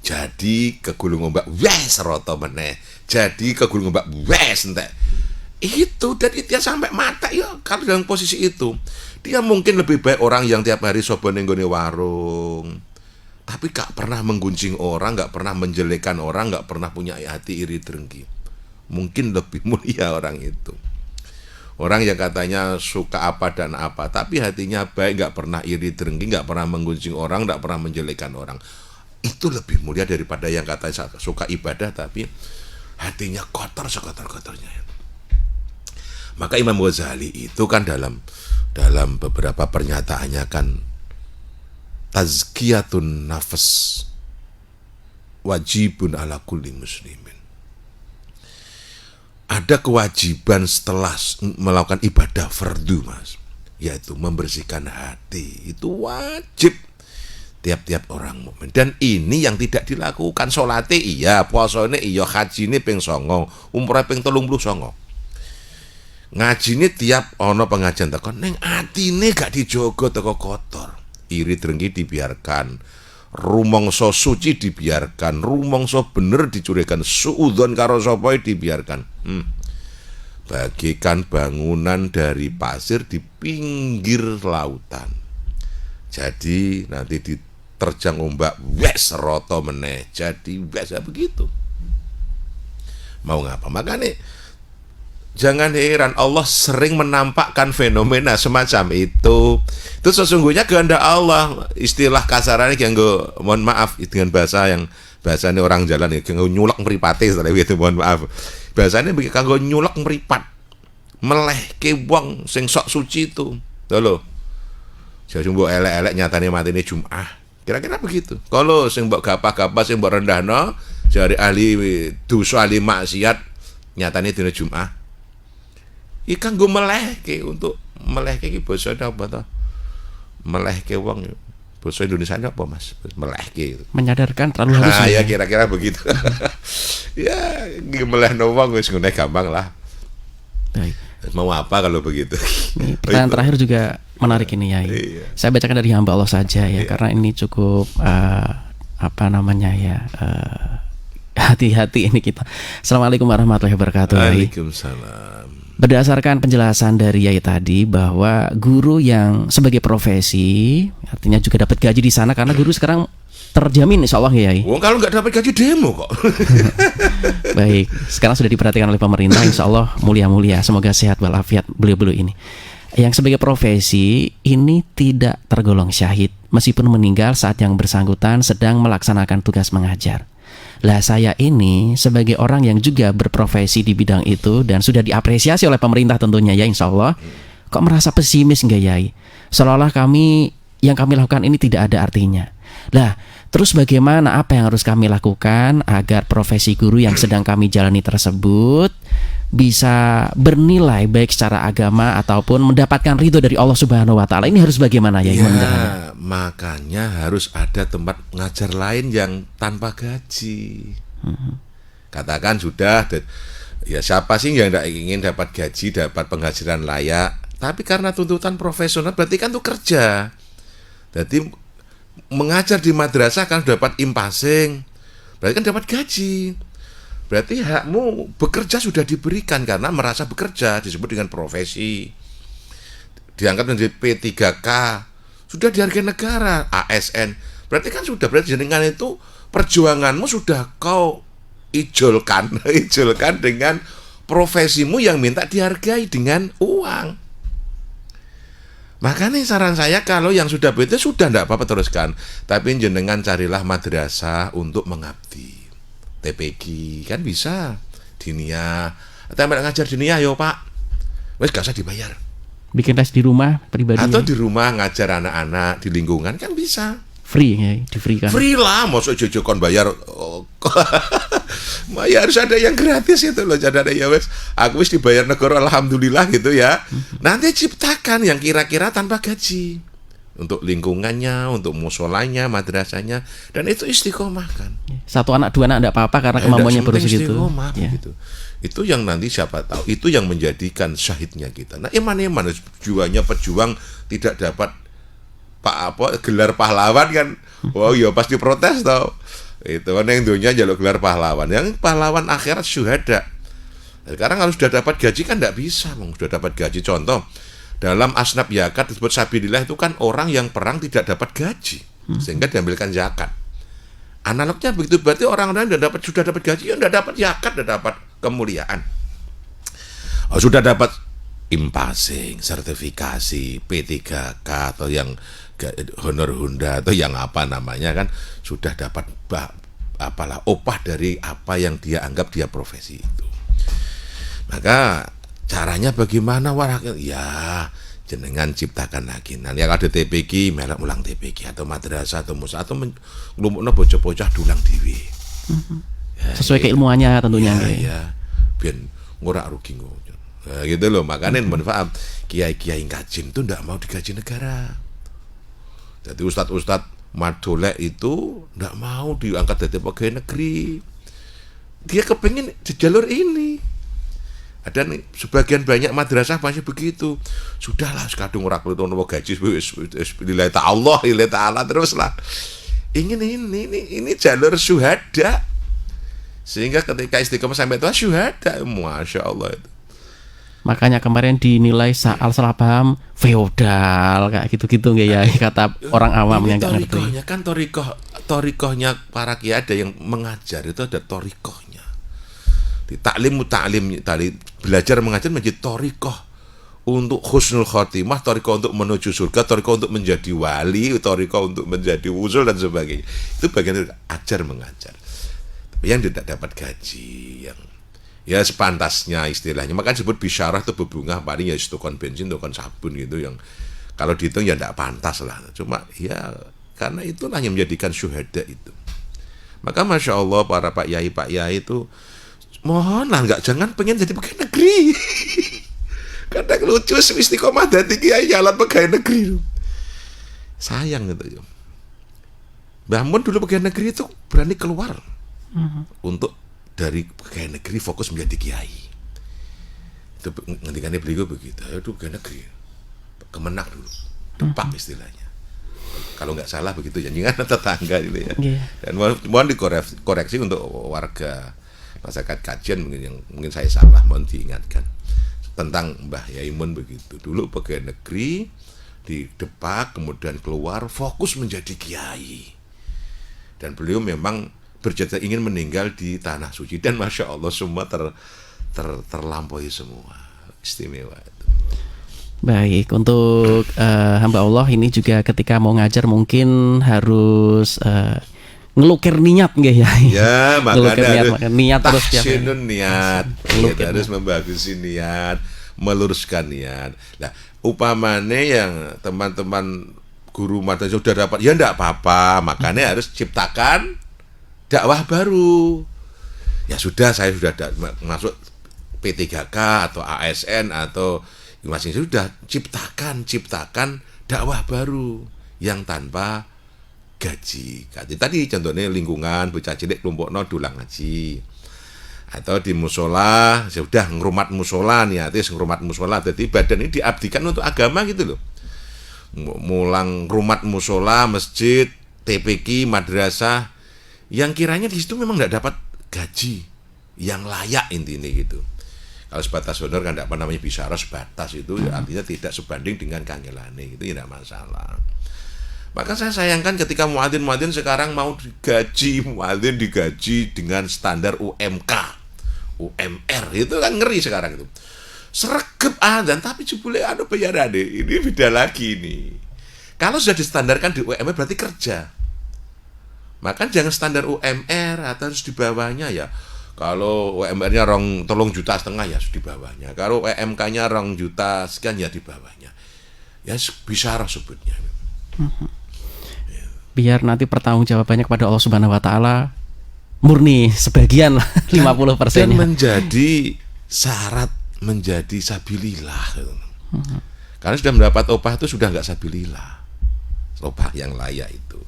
Jadi kegulung ombak wes roto meneh. Jadi kegulung ombak wes entek. Itu dan itu sampai mata ya kalau dalam posisi itu. Dia mungkin lebih baik orang yang tiap hari sobo ning nggone warung. Tapi gak pernah menggunjing orang, gak pernah menjelekan orang, gak pernah punya hati iri dengki. Mungkin lebih mulia orang itu. Orang yang katanya suka apa dan apa, tapi hatinya baik, gak pernah iri dengki, gak pernah menggunjing orang, gak pernah menjelekan orang. Itu lebih mulia daripada yang katanya suka ibadah tapi hatinya kotor sekotor-kotornya. Maka Imam Ghazali itu kan dalam beberapa pernyataannya kan tazkiyatun nafas wajibun ala kulli muslimin. Ada kewajiban setelah melakukan ibadah fardu, Mas, yaitu membersihkan hati. Itu wajib tiap-tiap orang mukmin. Dan ini yang tidak dilakukan. Salate iya, puasane iya, hajine ping 9, umroh ping 39. Ngajine tiap ana pengajian tekan ning atine gak dijogo teko kotor. Iri drengki dibiarkan, rumangsa suci dibiarkan, rumangsa bener dicurigakan, suudzon karo sapa dibiarkan. Bagikan bangunan dari pasir di pinggir lautan. Jadi nanti diterjang ombak wes roto meneh. Jadi biasa begitu. Mau ngapa? Makanya jangan heran Allah sering menampakkan fenomena semacam itu. Itu sesungguhnya kehendak Allah. Istilah kasarannya kanggo mohon maaf dengan bahasanya orang jalan ya, kanggo nyulak mripate itu mohon maaf. Bahasanya kanggo nyulak mripat. Melehke wong sing sok suci itu. Lho. Jadi mbok elek-elek nyatane matine Jumat. Kira-kira begitu. Kalau sing mbok gapah-gapah sing mbok rendahno jari ahli dosa ahli maksiat nyatane dina Jumat. Ikan gue melehke untuk melehke iki basa apa to? Melehke wong basa Indonesia apa, Mas? Melehke itu. Menyadarkan terlalu halus. Ya kira-kira begitu. Ya, melehno wong wis ngene gampang lah. Baik. Mau apa kalau begitu? Ini pertanyaan terakhir juga menarik ini, Yai. Iya. Saya bacakan dari hamba Allah saja ya, karena ini cukup hati-hati ini kita. Assalamualaikum warahmatullahi wabarakatuh. Waalaikumsalam. Berdasarkan penjelasan dari Yai tadi bahwa guru yang sebagai profesi artinya juga dapat gaji di sana karena guru sekarang terjamin insya Allah ya Yai. Wong kalau nggak dapat gaji demo kok. Baik, sekarang sudah diperhatikan oleh pemerintah, insya Allah mulia-mulia. Semoga sehat walafiat beliau-beliau ini. Yang sebagai profesi ini tidak tergolong syahid meskipun meninggal saat yang bersangkutan sedang melaksanakan tugas mengajar. Lah saya ini sebagai orang yang juga berprofesi di bidang itu dan sudah diapresiasi oleh pemerintah tentunya ya insya Allah, kok merasa pesimis enggak Yai? Seolah-olah yang kami lakukan ini tidak ada artinya. Lah terus bagaimana, apa yang harus kami lakukan agar profesi guru yang sedang kami jalani tersebut bisa bernilai baik secara agama ataupun mendapatkan ridho dari Allah Subhanahu wa taala? Ini harus bagaimana ya? Makanya harus ada tempat ngajar lain yang tanpa gaji. Katakan sudah, ya siapa sih yang tidak ingin dapat gaji, dapat penghasilan layak? Tapi karena tuntutan profesional berarti kan itu kerja. Jadi mengajar di madrasah kan dapat impasing, berarti kan dapat gaji. Berarti hakmu bekerja sudah diberikan karena merasa bekerja, disebut dengan profesi. Diangkat menjadi P3K, sudah dihargai negara, ASN. Berarti kan sudah, berarti jenengan itu perjuanganmu sudah kau ijolkan dengan profesimu yang minta dihargai dengan uang. Makanya saran saya kalau yang sudah begitu sudah tidak apa-apa teruskan, tapi jenengan carilah madrasah untuk mengabdi. TPG kan bisa diniyah. Atau ngajar diniyah yo Pak, wes gak usah dibayar. Bikin les di rumah pribadi. Atau ya? di rumah ngajar anak-anak di lingkungan kan bisa. Free ya, di free kan. Free lah, maksud jojo kon bayar. Ya harus ada yang gratis itu loh. Jadi ada ya wes, aku wis dibayar negara alhamdulillah gitu ya. Nanti ciptakan yang kira-kira tanpa gaji. Untuk lingkungannya, untuk musolanya, madrasahnya, dan itu istiqomah kan. Satu anak dua anak enggak apa-apa karena kemampuannya baru segitu. Ya. Gitu. Itu yang nanti siapa tahu, itu yang menjadikan syahidnya kita. Nah, iman juanya pejuang tidak dapat gelar pahlawan kan. Wow, ya pasti protes tau. Itu kan yang dunia jaluk gelar pahlawan. Yang pahlawan akhirat syuhada. Sekarang kalau sudah dapat gaji kan tidak bisa, sudah dapat gaji. Contoh, dalam asnaf zakat disebut sabilillah itu kan orang yang perang tidak dapat gaji sehingga diambilkan zakat. Analognya begitu, berarti orang-orang yang sudah dapat gaji, ya tidak dapat zakat, tidak dapat kemuliaan. Sudah dapat impasing, sertifikasi, P3K atau yang honor Honda atau yang apa namanya kan, sudah dapat opah dari apa yang dia anggap dia profesi itu. Maka caranya bagaimana warak? Ya jenengan ciptakan lagi. Nanti ada TPG, melak ulang TPG atau madrasah atau musa atau ngelumpukno bocah-bocah dulang dewi. Ya, sesuai keilmuannya tentunya. Ya, biar ngurak rugi ngono. Nah, gitu loh. Makanya mohon maaf, kiai-kiai kajin itu ndak mau digaji negara. Jadi ustadz madolek itu ndak mau diangkat dari pegawai negeri. Dia kepengin di jalur ini. Ada nih, sebagian banyak madrasah masih begitu. Sudahlah sekadung ora kelito nopo gaji wis lillahi ta'ala, lillahi ta'ala terus lah. Ingin ini jalur syuhada. Sehingga ketika istiqomah sampai tua syuhada, Masya Allah itu. Makanya kemarin dinilai salah paham feodal kayak gitu-gitu nggak ya, kata orang awam yang nggak ngerti. Torikohnya kan torikohnya para kiai ada yang mengajar itu ada torikohnya. Di taklim belajar mengajar menjadi torikoh untuk husnul khotimah, torikoh untuk menuju surga, torikoh untuk menjadi wali, torikoh untuk menjadi wusul dan sebagainya. Itu bagian dari ajar mengajar. Tapi yang tidak dapat gaji, yang ya sepantasnya istilahnya. Maka disebut bisyarah itu berbunga paling ya tukon bensin, tukon sabun gitu, yang kalau dihitung ya tidak pantas lah. Cuma ya karena itulah yang menjadikan syuhada itu. Maka Masya Allah para Pak Yai itu mohonlah jangan pengen jadi pegawai negeri. Kadang lucu istiqomah dadi kiai jalan pegawai negeri. Sayang gitu. Mbah Mun dulu pegawai negeri itu berani keluar untuk dari pegawai negeri fokus menjadi kiai. Itu ngendikannya beliau begitu. Ayo pegawai negeri. Kemenak dulu. Depak istilahnya. Kalau nggak salah begitu janjian tetangga gitu ya. Yeah. Dan mohon dikoreksi untuk warga masyarakat kajian mungkin saya salah, mohon diingatkan tentang Mbah Yaimun begitu. Dulu pegawai negeri di Depak, kemudian keluar fokus menjadi kiai. Dan beliau memang bercita ingin meninggal di tanah suci dan Masya Allah semua terlampaui semua. Istimewa itu. Baik, untuk hamba Allah ini juga ketika mau ngajar mungkin harus ngelukir niat nggak ya? Ya, makanya niat terus tahsinun niat. Kita harus membagusi niat, meluruskan niat. Nah, upamane yang teman-teman guru madrasah sudah dapat, ya enggak apa-apa. Makanya harus ciptakan dakwah baru. Ya sudah, saya sudah masuk P3K atau ASN atau masih sudah ciptakan dakwah baru yang tanpa gaji. Tadi contohnya lingkungan bocah cilik kelompokno dulang ngaji. Atau di musola, sudah ngrumat musola nih, ngrumat musola. Jadi badan ini diabdikan untuk agama gitu loh. Mulang rumat musola, masjid, TPQ, madrasah yang kiranya di situ memang tidak dapat gaji yang layak intinya gitu. Kalau sebatas honor kan tidak apa namanya bisyarah sebatas itu ya, artinya tidak sebanding dengan kangelane itu tidak masalah. Maka saya sayangkan ketika muadzin sekarang mau muadzin digaji dengan standar UMK, UMR, itu kan ngeri sekarang itu. Sregep adzan tapi jebule bayarane ini beda lagi nih. Kalau sudah distandarkan di UMR berarti kerja. Maka jangan standar UMR atau harus di bawahnya ya. Kalau UMR-nya 3,5 juta ya di bawahnya. Kalau UMK-nya 2 juta sekian ya di bawahnya. Ya bisa sebutnya. Biar nanti pertanggungjawabannya kepada Allah Subhanahu wa taala murni sebagian lah, 50%. Dan menjadi syarat menjadi sabilillah. Karena sudah mendapat upah itu sudah enggak sabilillah. Upah yang layak itu.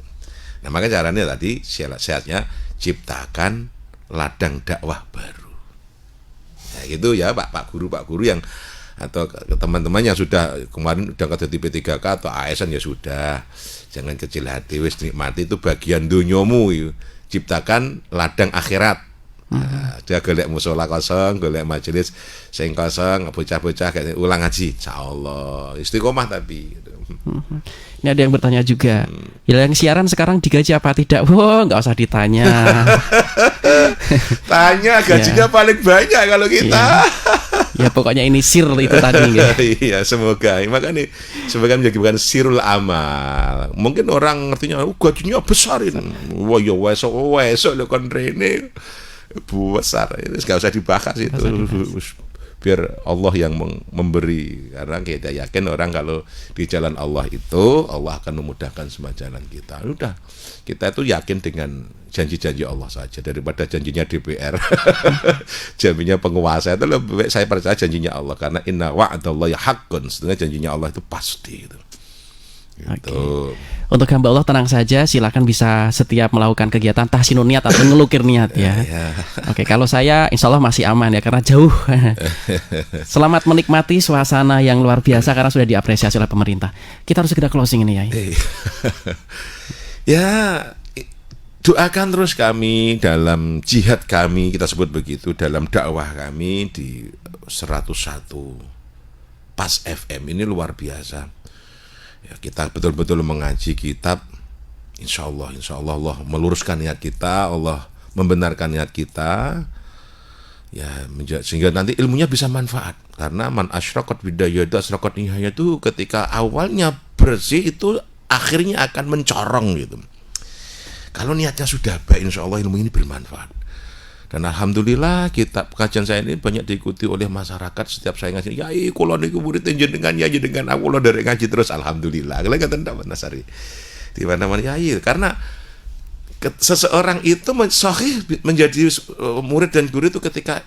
Nah, makanya caranya tadi syaratnya ciptakan ladang dakwah baru. Nah, gitu ya Pak guru yang atau teman-teman yang sudah kemarin udah ke P3K atau ASN ya sudah. Jangan kecil hati, wis nikmati itu bagian dunyomu. Ciptakan ladang akhirat. Nah, dia golek musola kosong, golek majelis sing kosong, bocah-bocah kayak ulang ngaji. Insyaallah istiqomah tapi. Ini ada yang bertanya juga, yang siaran sekarang digaji apa tidak? Wah, nggak usah ditanya. Tanya gajinya paling banyak kalau kita. Ya pokoknya ini sir itu tadi. Iya, semoga makanya semoga menjadi bukan sirul amal. Mungkin orang ngertinya gajinya besar ini. Wah ya wesok lo kon rene besar. Ini nggak usah dibahas itu. Biar Allah yang memberi, karena kita yakin orang kalau di jalan Allah itu Allah akan memudahkan semua jalan kita. Udah, kita itu yakin dengan janji-janji Allah saja daripada janjinya DPR. Janjinya penguasa itu lebih baik saya percaya janjinya Allah, karena inna wa'dallahi haqqun, sebenarnya janjinya Allah itu pasti itu. Gitu. Oke. Untuk hamba Allah tenang saja, silakan bisa setiap melakukan kegiatan tahsinun niat atau ngelukir niat ya. Oke, kalau saya insya Allah masih aman ya karena jauh. Selamat menikmati suasana yang luar biasa karena sudah diapresiasi oleh pemerintah. Kita harus segera closing ini ya. Ya, doakan terus kami dalam jihad kami, kita sebut begitu, dalam dakwah kami di 101 Pas FM ini luar biasa. Ya, kita betul-betul mengaji kitab, insya Allah Allah meluruskan niat kita, Allah membenarkan niat kita, ya sehingga nanti ilmunya bisa manfaat. Karena man asyraqat bidayatu asyraqat nihayatu, ketika awalnya bersih itu akhirnya akan mencorong gitu. Kalau niatnya sudah baik, insya Allah ilmu ini bermanfaat. Dan alhamdulillah kitab kajian saya ini banyak diikuti oleh masyarakat. Setiap saya ngaji, ya kula niku murid jenengan ya jenengan aku lo dari ngaji terus alhamdulillah. Kalian kata ndak Nasari. Di mana-mana ya karena seseorang itu sahih menjadi murid dan guru itu ketika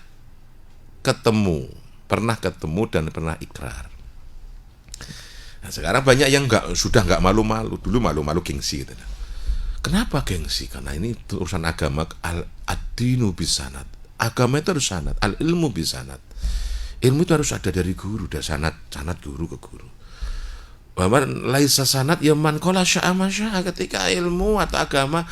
pernah ketemu dan pernah ikrar. Nah, sekarang banyak yang sudah nggak malu-malu. Dulu malu-malu gengsi gitu. Kenapa gengsi? Karena ini urusan agama. Ad-dinu bisanad. Agama itu harus sanad. Al-ilmu bisanad. Ilmu itu harus ada dari guru, dari sanad guru ke guru. Bahwa laisa sanad ya man qala sya'a ma sya'a, ketika ilmu atau agama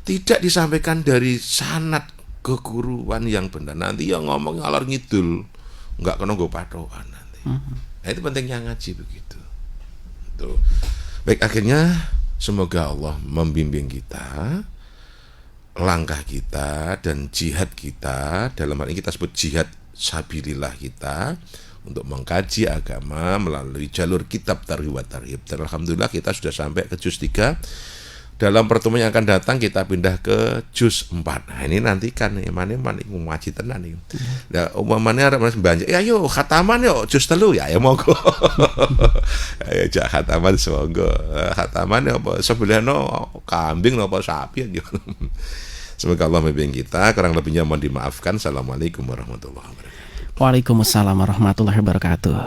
tidak disampaikan dari sanad keguruan yang benar. Nanti yang ngomong ngalor ngidul, enggak kena nggo patokan nanti. Nah, itu pentingnya ngaji begitu. Tuh. Baik, akhirnya semoga Allah membimbing kita, langkah kita dan jihad kita, dalam hal ini kita sebut jihad sabilillah kita, untuk mengkaji agama melalui jalur kitab Targhib wa Tarhib. Dan alhamdulillah kita sudah sampai ke juz 3. Dalam pertemuan yang akan datang kita pindah ke juz 4. Nah, ini nantikan mana ngaji tenan nih. Nah, umpamane arep banyak, ya yo khataman yo juz 3 ya monggo. Ayo jak khataman monggo. Khataman apa sebelahno kambing apa sapi yo. Semoga Allah membimbing kita, kurang lebihnya mohon dimaafkan. Assalamualaikum warahmatullahi wabarakatuh. Waalaikumsalam warahmatullahi wabarakatuh.